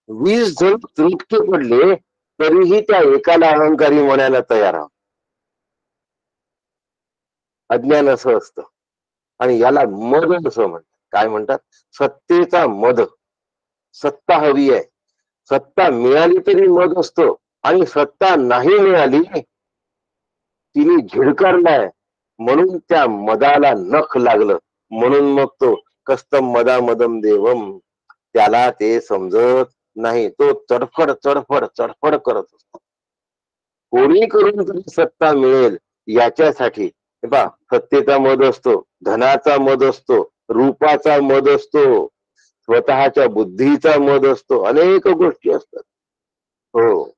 20 जण तृप्त पडले तरीही त्या एकाला अहंकारी म्हणायला तयार आहोत. अज्ञान असं असतं. आणि याला मद असं म्हणतात. काय म्हणतात? सत्तेचा मद. सत्ता हवी आहे, सत्ता मिळाली तरी मद असतो, आणि सत्ता नाही मिळाली तिने झिडकारलाय म्हणून त्या मदाला नख लागलं, म्हणून मग तो कस्तम मदामदम देवम. त्याला ते समजत नाही. तो चडफड चडफड चडफड करत असतो. कोणी करून तरी सत्ता मिळेल याच्यासाठी. पहा, सत्तेचा मद असतो, धनाचा मद असतो, रूपाचा मद असतो, स्वतःच्या बुद्धीचा मध असतो, अनेक गोष्टी असतात. हो.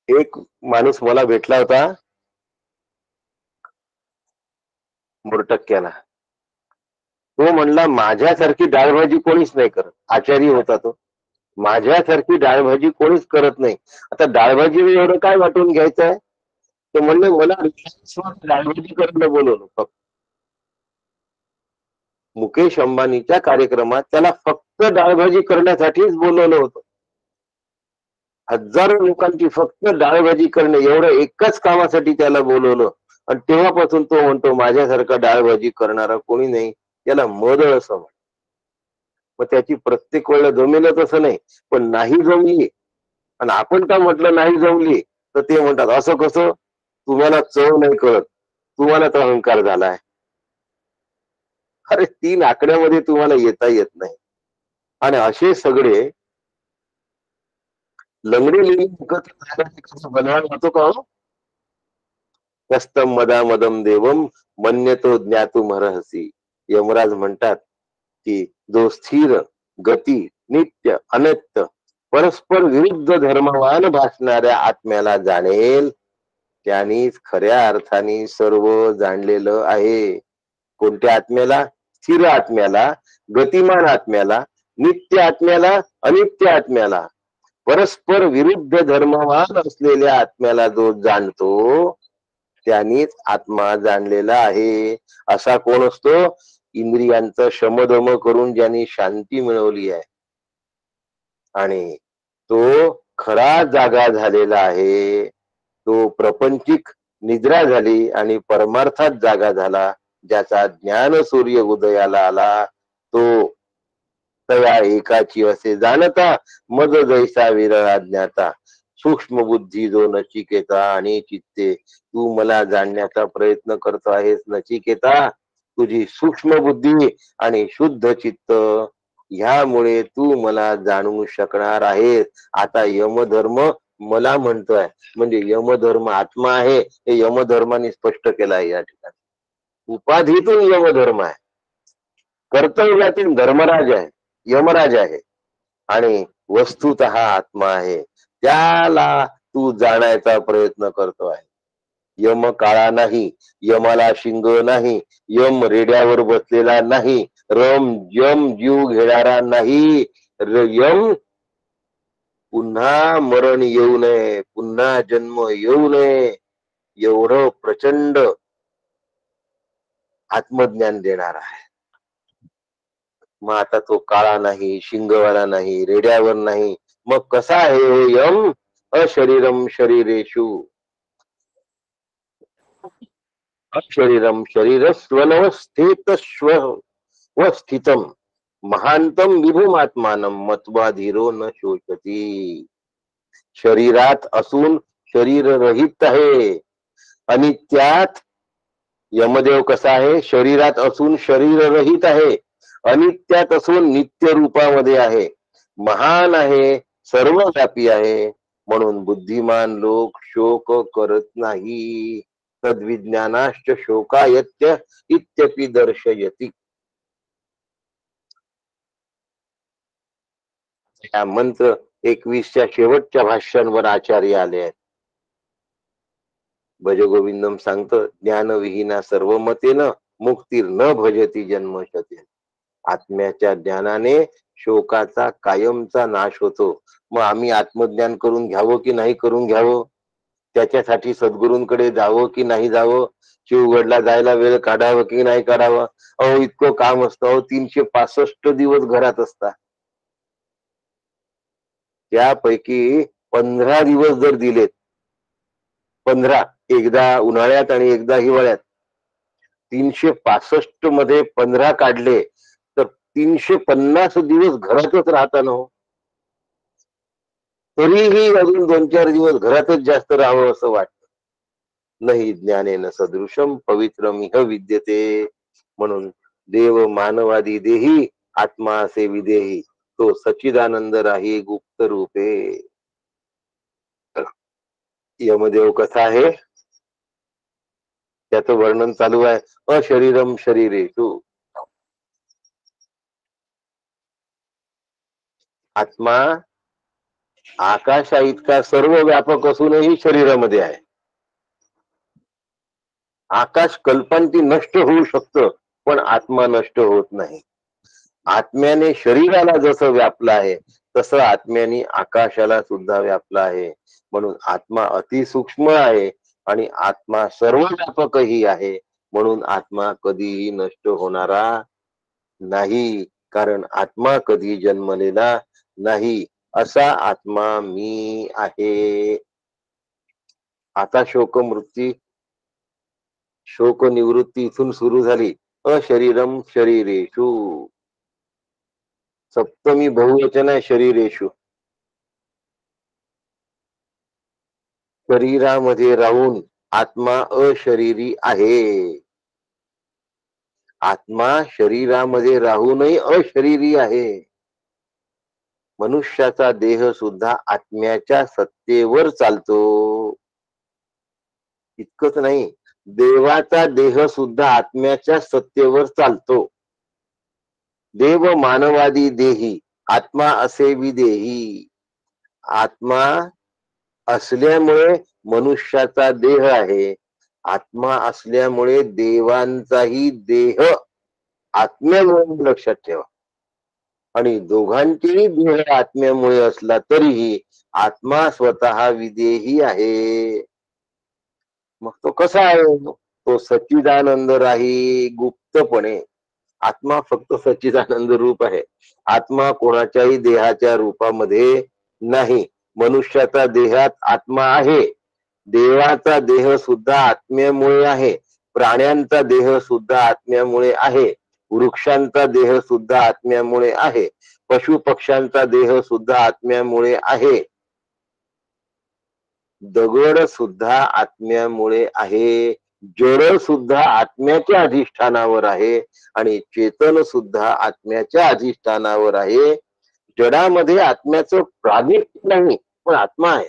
एक माणूस मला भेटला होता मोरटक्क्याला. तो म्हणला माझ्यासारखी डाळभाजी कोणीच नाही करत. आचारी होता तो. माझ्यासारखी डाळभाजी कोणीच करत नाही. आता डाळभाजी एवढं काय वाटून घ्यायचंय? ते म्हणले मला रिलायन्सवर डाळभाजी करायला बोलवलं फक्त. मुकेश अंबानीच्या कार्यक्रमात त्याला फक्त डाळभाजी करण्यासाठीच बोलवलं होतं. हजारो लोकांची फक्त डाळभाजी करणे एवढं एकाच कामासाठी त्याला बोलवलं. आणि तेव्हापासून तो म्हणतो माझ्यासारखा डाळभाजी करणारा कोणी नाही, त्याला मदळ असं म्हणतात. मग त्याची प्रत्येक वेळेला जमेलच असं नाही, पण नाही जमली आणि आपण का म्हटलं नाही जमली, तर ते म्हणतात असं कसं, तुम्हाला चव नाही कळत, तुम्हाला तर अहंकार झालाय. अरे 3 आकड्यामध्ये तुम्हाला येता येत नाही. आणि असे सगळे लंगडे लेणी एकत्र झाल्याने कसं बलवान होतो का हो? कस्तम मदा मदम देवम मन्यतो ज्ञातुमर्हसि. यमराज म्हणतात की जो स्थिर गती नित्य अनित्य परस्पर विरुद्ध धर्मवान भासणाऱ्या आत्म्याला जाणेल, त्यांनीच खऱ्या अर्थाने सर्व जाणलेलं आहे. कोणत्या आत्म्याला? स्थिर आत्म्याला, गतिमान आत्म्याला, नित्य आत्म्याला, अनित्य आत्म्याला. परस्पर विरुद्ध धर्मवान असलेल्या आत्म्याला जो जाणतो, त्यांनीच आत्मा जाणलेला आहे. असा कोण असतो? इंद्रियांचं शमदम करून ज्यांनी शांती मिळवली आहे आणि तो खरा जागा झालेला आहे. तो प्रपंचिक निद्रा झाली आणि परमार्थात जागा झाला. ज्याचा ज्ञान सूर्य उदयाला आला, तो तया एकाची असे जाणता मज जैसा विरळा ज्ञाता. सूक्ष्म बुद्धी जो नचिकेता आणि चित्ते, तू मला जाणण्याचा प्रयत्न करतो आहेस नचिकेता. तुझी सूक्ष्म बुद्धी आणि शुद्ध चित्त ह्यामुळे तू मला जाणू शकणार आहेस. आता यमधर्म मला म्हणतोय, म्हणजे यमधर्म आत्मा आहे हे यमधर्माने स्पष्ट केलं आहे या ठिकाणी. उपाधीतून यमधर्म आहे, कर्तव्यातून धर्मराज आहे, यमराज आहे आणि वस्तुतः आत्मा आहे. त्याला तू जाणायचा प्रयत्न करतो आहे. यम काळा नाही, यमाला शिंग नाही, यम रेड्यावर बसलेला नाही, यम जीव घेणारा नाही, यम पुन्हा मरण येऊ नये, पुन्हा जन्म येऊ नये एवढं प्रचंड आत्मज्ञान देणार आहे. मग आता तो काळा नाही, शिंगवाला नाही, रेड्यावर नाही, मग कसा आहे हो यम? अशरीरम शरीरेषु अशरीरम शरीरस्वनवस्थित व स्थितम महांतम विभुमात्मानम मत्वा धीरो न शोचती. शरीरात असून शरीर रहित आहे आणि त्यात यमदेव कसा आहे? शरीरात असून शरीर रहित आहे, अनित्यात असून नित्य रूपामध्ये आहे, महान आहे, सर्वव्यापी आहे. म्हणून बुद्धिमान लोक शोक करत नाही. तद्विज्ञानाश्च शोकायत्य इत्यपि दर्शयति. या मंत्र 21च्या शेवटच्या भाष्यांवर आचार्य आले आहेत. भजगोविंदम सांगतं, ज्ञानविहीना सर्व मतेन मुक्तीर न भजती जन्मशते. आत्म्याच्या ज्ञानाने शोकाचा कायमचा नाश होतो. मग आम्ही आत्मज्ञान करून घ्यावं की नाही करून घ्यावं? त्याच्यासाठी सद्गुरूंकडे जावं की नाही जावं? शिवगडला जायला वेळ काढावं की नाही काढावं? अहो इतकं काम असतं. अहो 365 दिवस घरात असतात. त्यापैकी 15 दिवस जर दिलेत, 15, एकदा उन्हाळ्यात आणि एकदा हिवाळ्यात, 365 मध्ये 15 काढले तर 350 दिवस घरातच राहता ना हो. तरीही अजून 2-4 दिवस घरातच जास्त राहावं असं वाटतं. नाही ज्ञानेन सदृशम पवित्रम इह विद्यते. म्हणून देव मानवादी देही आत्मा असे विदेही, तो सच्चिदानंद राही गुप्त रूपे. यमदेव कसा आहे? त्याचं वर्णन चालू आहे अशरीरम शरीरेषु. आत्मा आकाशा इतका सर्व व्यापक असूनही शरीरामध्ये आहे. आकाश कल्पांती नष्ट होऊ शकतं, पण आत्मा नष्ट होत नाही. आत्म्याने शरीराला जसं व्यापलं आहे तसं आत्म्याने आकाशाला सुद्धा व्यापलं आहे. म्हणून आत्मा अतिसूक्ष्म आहे आणि आत्मा सर्व व्यापकही आहे. म्हणून आत्मा कधीही नष्ट होणारा नाही, कारण आत्मा कधी जन्मलेला नाही. असा आत्मा मी आहे. आता शोक निवृत्ती इथून सुरू झाली. अशरीरम शरीरेषु. सप्तमी बहुवचन आहे शरीरेषु. शरीरामध्ये राहून आत्मा अशरीरी आहे. आत्मा शरीरामध्ये राहूनही अशरीरी आहे. मनुष्याचा देह सुद्धा आत्म्याच्या सत्तेवर चालतो. इतकंच नाही, देवाचा देह सुद्धा आत्म्याच्या सत्तेवर चालतो. देव मानवादी देही आत्मा असे विदेही. आत्मा असल्यामुळे मनुष्याचा देह आहे. आत्मा असल्यामुळे देवांचाही देह आत्म्यामुळे लक्षात ठेवा. आणि दोघांचेही देह आत्म्यामुळे असला तरीही आत्मा स्वतः विदेही आहे. मग तो कसा आहे? तो सच्चिदानंद राही गुप्तपणे. आत्मा फक्त सच्चिदानंद रूप आहे. आत्मा कोणाच्याही देहाच्या रूपामध्ये नाही. मनुष्याचा देहात आत्मा आहे. देवाचा देह सुद्धा आत्म्यामुळे आहे. प्राण्यांचा देह सुद्धा आत्म्यामुळे आहे. वृक्षांचा देह सुद्धा आत्म्यामुळे आहे. पशु पक्ष्यांचा देह सुद्धा आत्म्यामुळे आहे. दगड सुद्धा आत्म्यामुळे आहे. जड सुद्धा आत्म्याच्या अधिष्ठानावर आहे आणि चेतन सुद्धा आत्म्याच्या अधिष्ठानावर आहे. जडामध्ये आत्म्याचं प्रागट्य नाही, पण आत्मा आहे.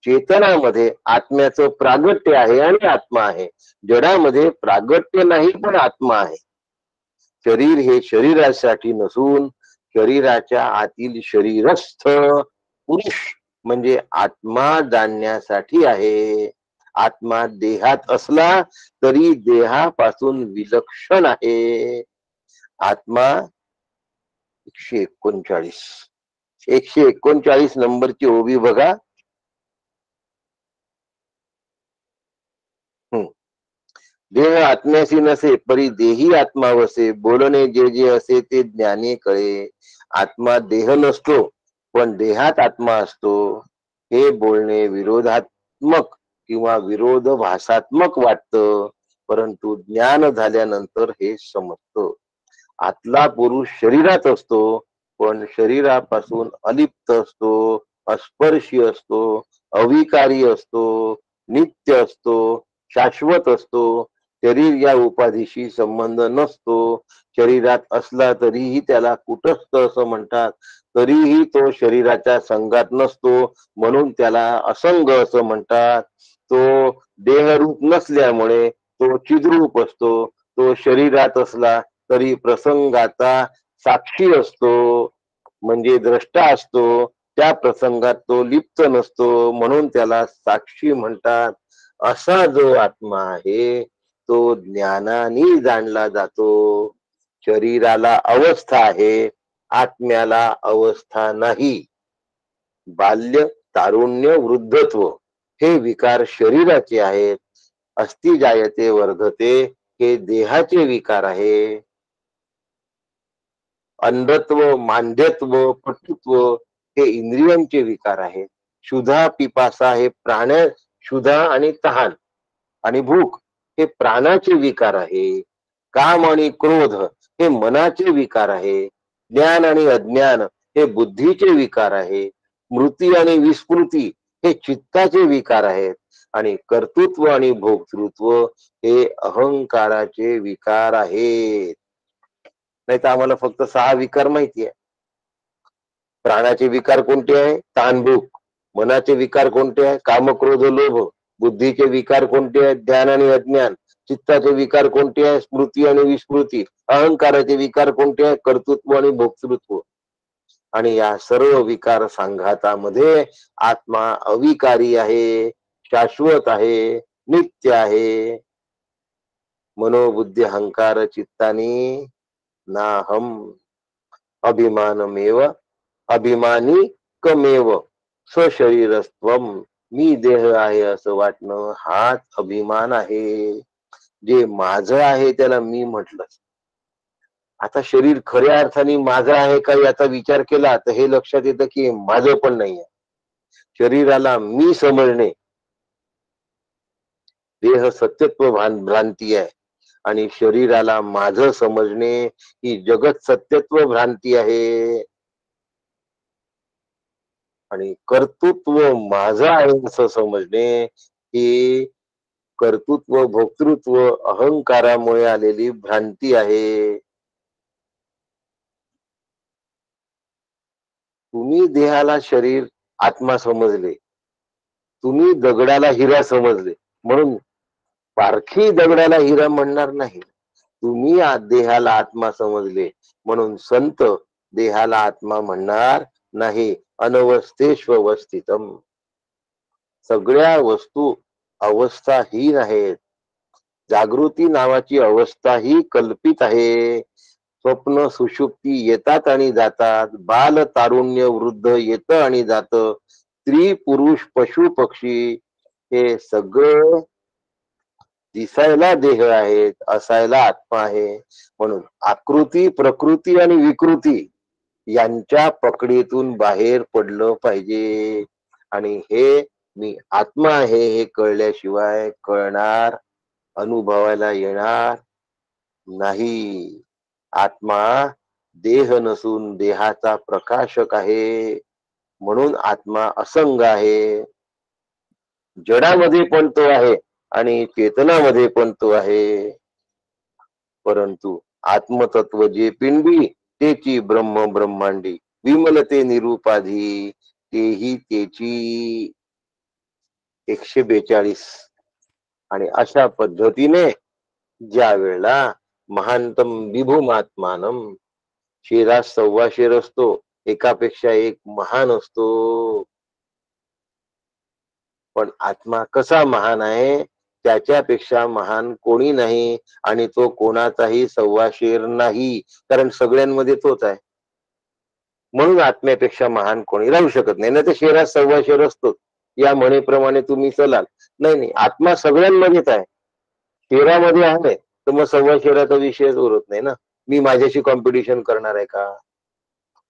चेतनामध्ये आत्म्याचं प्रागट्य आहे आणि आत्मा आहे. जडामध्ये प्रागट्य नाही, पण आत्मा आहे. शरीर हे शरीरासाठी नसून शरीराच्या आतील शरीरस्थ पुरुष म्हणजे आत्मा जाणण्यासाठी आहे. आत्मा देहात असला तरी देहापासून विलक्षण आहे. आत्मा 139 नंबरची ओबी बघा. देह आत्म्याशी नसे परी देही आत्मा वसे. बोलणे जे जे असे ते ज्ञाने कळे. आत्मा देह नसतो, पण देहात आत्मा असतो. हे बोलणे विरोधात्मक किंवा विरोधभासात्मक वाटतं, परंतु ज्ञान झाल्यानंतर हे समजतं. आतला पुरुष शरीरात असतो, पण शरीरापासून अलिप्त असतो, अस्पर्शी असतो, अविकारी असतो, नित्य असतो, शाश्वत असतो. शरीर या उपाधीशी संबंध नसतो. शरीरात असला तरीही त्याला कुटस्थ असं म्हणतात. तरीही तो शरीराच्या संघात नसतो, म्हणून त्याला असंग असं म्हणतात. तो देहरूप नसल्यामुळे तो चिद्रूप असतो. तो शरीरात असला तरी प्रसंगाचा साक्षी असतो, म्हणजे द्रष्टा असतो. त्या प्रसंगात तो लिप्त नसतो, म्हणून त्याला साक्षी म्हणतात. असा जो आत्मा आहे तो ज्ञानाने जाणला जातो. शरीराला अवस्था आहे, आत्म्याला अवस्था नाही. बाल्य, तारुण्य, वृद्धत्व हे विकार शरीराचे आहेत. अस्ति जायते वर्धते हे देहाचे विकार आहे. अंधत्व, मांद्यत्व, पटुत्व हे इंद्रियांचे विकार आहेत. क्षुधा, पिपासा हे क्षुधा आणि तहान आणि भूक हे प्राणाचे विकार आहे. काम आणि क्रोध हे मनाचे विकार आहे. ज्ञान आणि अज्ञान हे बुद्धीचे विकार आहे. स्मृती आणि विस्मृती हे चित्ताचे विकार आहेत. आणि कर्तृत्व आणि भोक्तृत्व हे अहंकाराचे विकार आहेत. नाही तर आम्हाला फक्त 6 विकार माहिती आहे. प्राणाचे विकार कोणते आहे? ताण भूक. मनाचे विकार कोणते आहे? काम क्रोध लोभ. बुद्धीचे विकार कोणते आहेत? ध्यान आणि अज्ञान. चित्ताचे विकार कोणते आहेत? स्मृती आणि विस्मृती. अहंकाराचे विकार कोणते आहेत? कर्तृत्व आणि भोक्तृत्व. आणि या सर्व विकार संघातामध्ये आत्मा अविकारी आहे, शाश्वत आहे, नित्य आहे. मनोबुद्धी अहंकार चित्तानी नाहम अभिमानमेव अभिमानी कमेव स्वशरीरस्त्वम. मी देह आहे असं वाटणं हाच अभिमान आहे. जे माझं आहे त्याला मी म्हटलं. आता शरीर खऱ्या अर्थाने माझं आहे का याचा विचार केला तर हे लक्षात येतं की माझं पण नाहीये. शरीराला मी समजणे देह सत्यत्व भ्रांती आहे आणि शरीराला माझं समजणे ही जगत सत्यत्व भ्रांती आहे. आणि कर्तृत्व माझं आहे असं समजणे ही कर्तृत्व भोक्तृत्व अहंकारामुळे आलेली भ्रांती आहे. तुम्ही देहाला शरीर आत्मा समजले, तुम्ही दगडाला हिरा समजले, म्हणून पारखी दगडाला हिरा म्हणणार नाही. तुम्ही देहाला आत्मा समजले म्हणून संत देहाला आत्मा म्हणणार नाही. अनवस्थेष्वस्थितम. सगळ्या वस्तू अवस्थाहीन आहेत. जागृती नावाची अवस्था ही कल्पित आहे. स्वप्न सुषुप्ती येतात आणि जातात. बाल तारुण्य वृद्ध येतं आणि जातं. स्त्री पुरुष पशु पक्षी हे सगळं दिसायला देह आहेत, असायला आत्मा आहे. म्हणून आकृती प्रकृती आणि विकृती यांच्या पकडीतून बाहेर पडलं पाहिजे. आणि हे मी आत्मा आहे हे कळल्याशिवाय कळणार, अनुभवायला येणार नाही. आत्मा देह नसून देहाचा प्रकाशक आहे. म्हणून आत्मा असंग आहे. जडामध्ये पण तो आहे आणि चेतनामध्ये पण तो आहे. परंतु आत्मतत्व जे पिंडी तेची ब्रह्म ब्रह्मांडी विमलते निरुपाधी तेही तेची 142. आणि अशा पद्धतीने ज्या वेळेला महांतम विभुमात्मानम, शेरात 1.25 शेर असतो, एकापेक्षा एक महान असतो. पण आत्मा कसा महान आहे? त्याच्यापेक्षा महान कोणी नाही आणि तो कोणाचाही 1.25 शेर नाही, कारण सगळ्यांमध्ये तोच आहे. म्हणून आत्म्यापेक्षा महान कोणी राहू शकत नाही. ना तर शेरात 1.25 शेर असतो या म्हणेप्रमाणे तुम्ही चलाल. नाही, आत्मा सगळ्यांमध्येच आहे. शेरामध्ये आहे तर मग 1.25 शेराचा विषयच उरत नाही ना. मी माझ्याशी कॉम्पिटिशन करणार आहे का?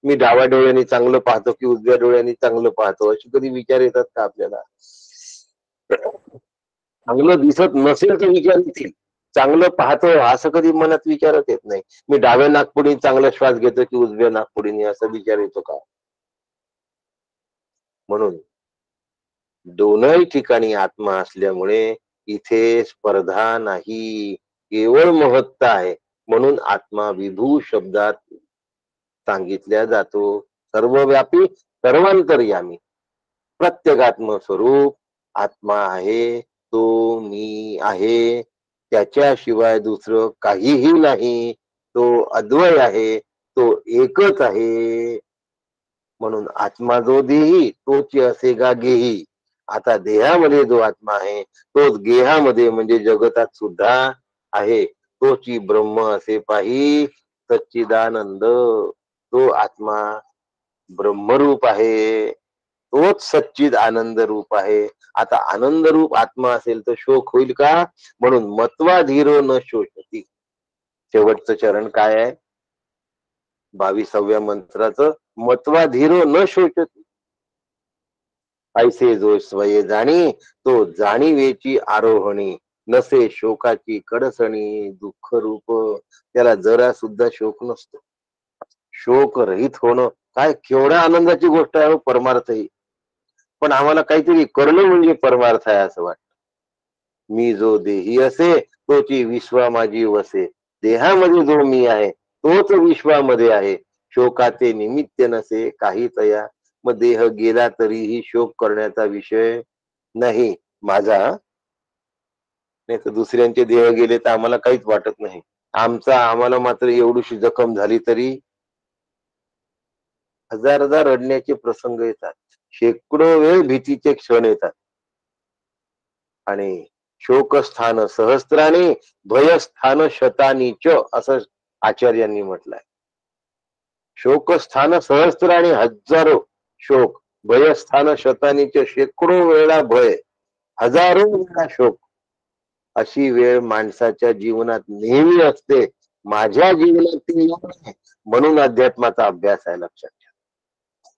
मी डाव्या डोळ्यांनी चांगलं पाहतो की उजव्या डोळ्यांनी चांगलं पाहतो, असे कधी विचार येतात का आपल्याला? चांगलं दिसत नसेल तर विचार येतील. चांगलं पाहतो असं कधी मनात विचारच येत नाही. मी डाव्या नाकपुडीने चांगला श्वास घेतो की उजव्या नाकपुडीने, असा विचार येतो का? म्हणून दोनही ठिकाणी आत्मा असल्यामुळे इथे स्पर्धा नाही, केवळ महत्ता आहे. म्हणून आत्मा विभू शब्दात सांगितल्या जातो. सर्वव्यापी सर्वांतर्यामी प्रत्येकात्म स्वरूप आत्मा आहे. तो मी आहे, त्याच्याशिवाय दुसरं काहीही नाही. तो अद्वय आहे, तो एकच आहे. म्हणून आत्मा जो देही तोच असे गा गेही. आता देहामध्ये जो आत्मा आहे तोच गेहामध्ये म्हणजे जगतात सुद्धा आहे. तोची ब्रह्म असे पाही सच्चिदानंद. तो आत्मा ब्रह्मरूप आहे, तोच सच्चिद आनंद रूप आहे. आता आनंद रूप आत्मा असेल तर शोक होईल का? म्हणून मत्वाधीरो न शोषती. शेवटचं चरण काय आहे? 22व्या मंत्राचं, मत्वाधीरो न शोषती. ऐसे जो स्वये जाणी तो जाणीवेची आरोहणी. नसे शोकाची कडसणी दुःख रूप. त्याला जरा सुद्धा शोक नसतो. शोक रहित होणं काय केवढ्या आनंदाची गोष्ट आहे परमार्थ ही. पण आम्हाला काहीतरी करणं म्हणजे परमार्थ आहे असं वाटतं. मी जो देही असे तोची विश्वा माझी वसे. देहामध्ये जो मी आहे तोच विश्वामध्ये आहे. शोकाचे निमित्त नसे काही तया. मग देह गेला तरीही शोक करण्याचा विषय नाही. माझा, नाही तर दुसऱ्यांचे देह गेले तर आम्हाला काहीच वाटत नाही. आम्हाला मात्र एवढीशी जखम झाली तरी हजार हजार रडण्याचे प्रसंग येतात. शेकडो वेळ भीतीचे क्षण येतात. आणि शोकस्थान सहस्त्राने भयस्थान शतानीच असं आचार्यांनी म्हटलंय. शोकस्थान सहस्त्राने हजारो शोक, भयस्थान शतानीच शेकडो वेळा भय, हजारो वेळा शोक. अशी वेळ माणसाच्या जीवनात नेहमी असते. माझ्या जीवनात ती येऊ नये म्हणून अध्यात्माचा अभ्यास आहे. लक्षात घ्या.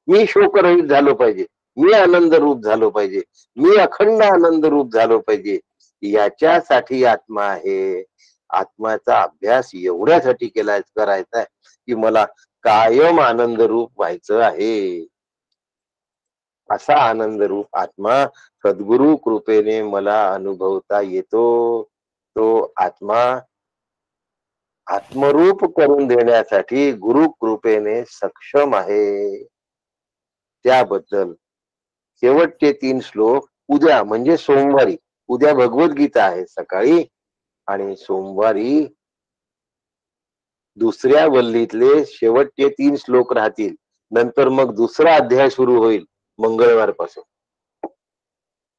मी शोकरहित झालो पाहिजे, मी आनंद रूप झालो पाहिजे, मी अखंड आनंद रूप झालो पाहिजे, याच्यासाठी आत्मा आहे. आत्माचा अभ्यास एवढ्यासाठी करायचा आहे की मला कायम आनंद रूप व्हायचं आहे. असा आनंद रूप आत्मा सद्गुरु कृपेने मला अनुभवता येतो. तो आत्मा आत्मरूप करून देण्यासाठी गुरु कृपेने सक्षम आहे. त्याबद्दल शेवटचे 3 श्लोक उद्या म्हणजे सोमवारी, उद्या भगवद्गीता आहे सकाळी, आणि सोमवारी दुसऱ्या वल्लीतले शेवटचे 3 श्लोक राहतील. नंतर मग दुसरा अध्याय सुरू होईल मंगळवारपासून.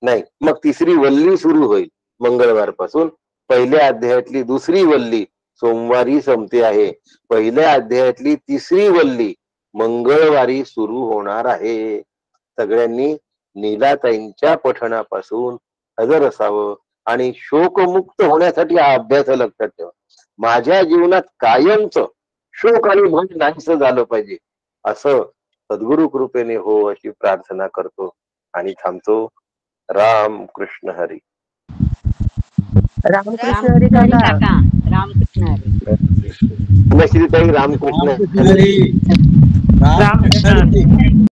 नाही, मग तिसरी वल्ली सुरू होईल मंगळवारपासून. पहिल्या अध्यायातली दुसरी वल्ली सोमवारी संपते आहे. पहिल्या अध्यायातली तिसरी वल्ली मंगळवारी सुरू होणार आहे. सगळ्यांनी नीलाताईंच्या पठणापासून हजर असावं आणि शोकमुक्त होण्यासाठी हा अभ्यास लक्षात ठेवा. माझ्या जीवनात कायमच शोक आणि भय नाहीसं झालं पाहिजे, असं सद्गुरु कृपेने हो अशी प्रार्थना करतो आणि थांबतो. राम कृष्ण हरी. रामकृष्ण हरी काका. रामकृष्ण हरी. नश्रीताई रामकृष्ण रामकृष्ण हरी. रामकृष्ण हरी.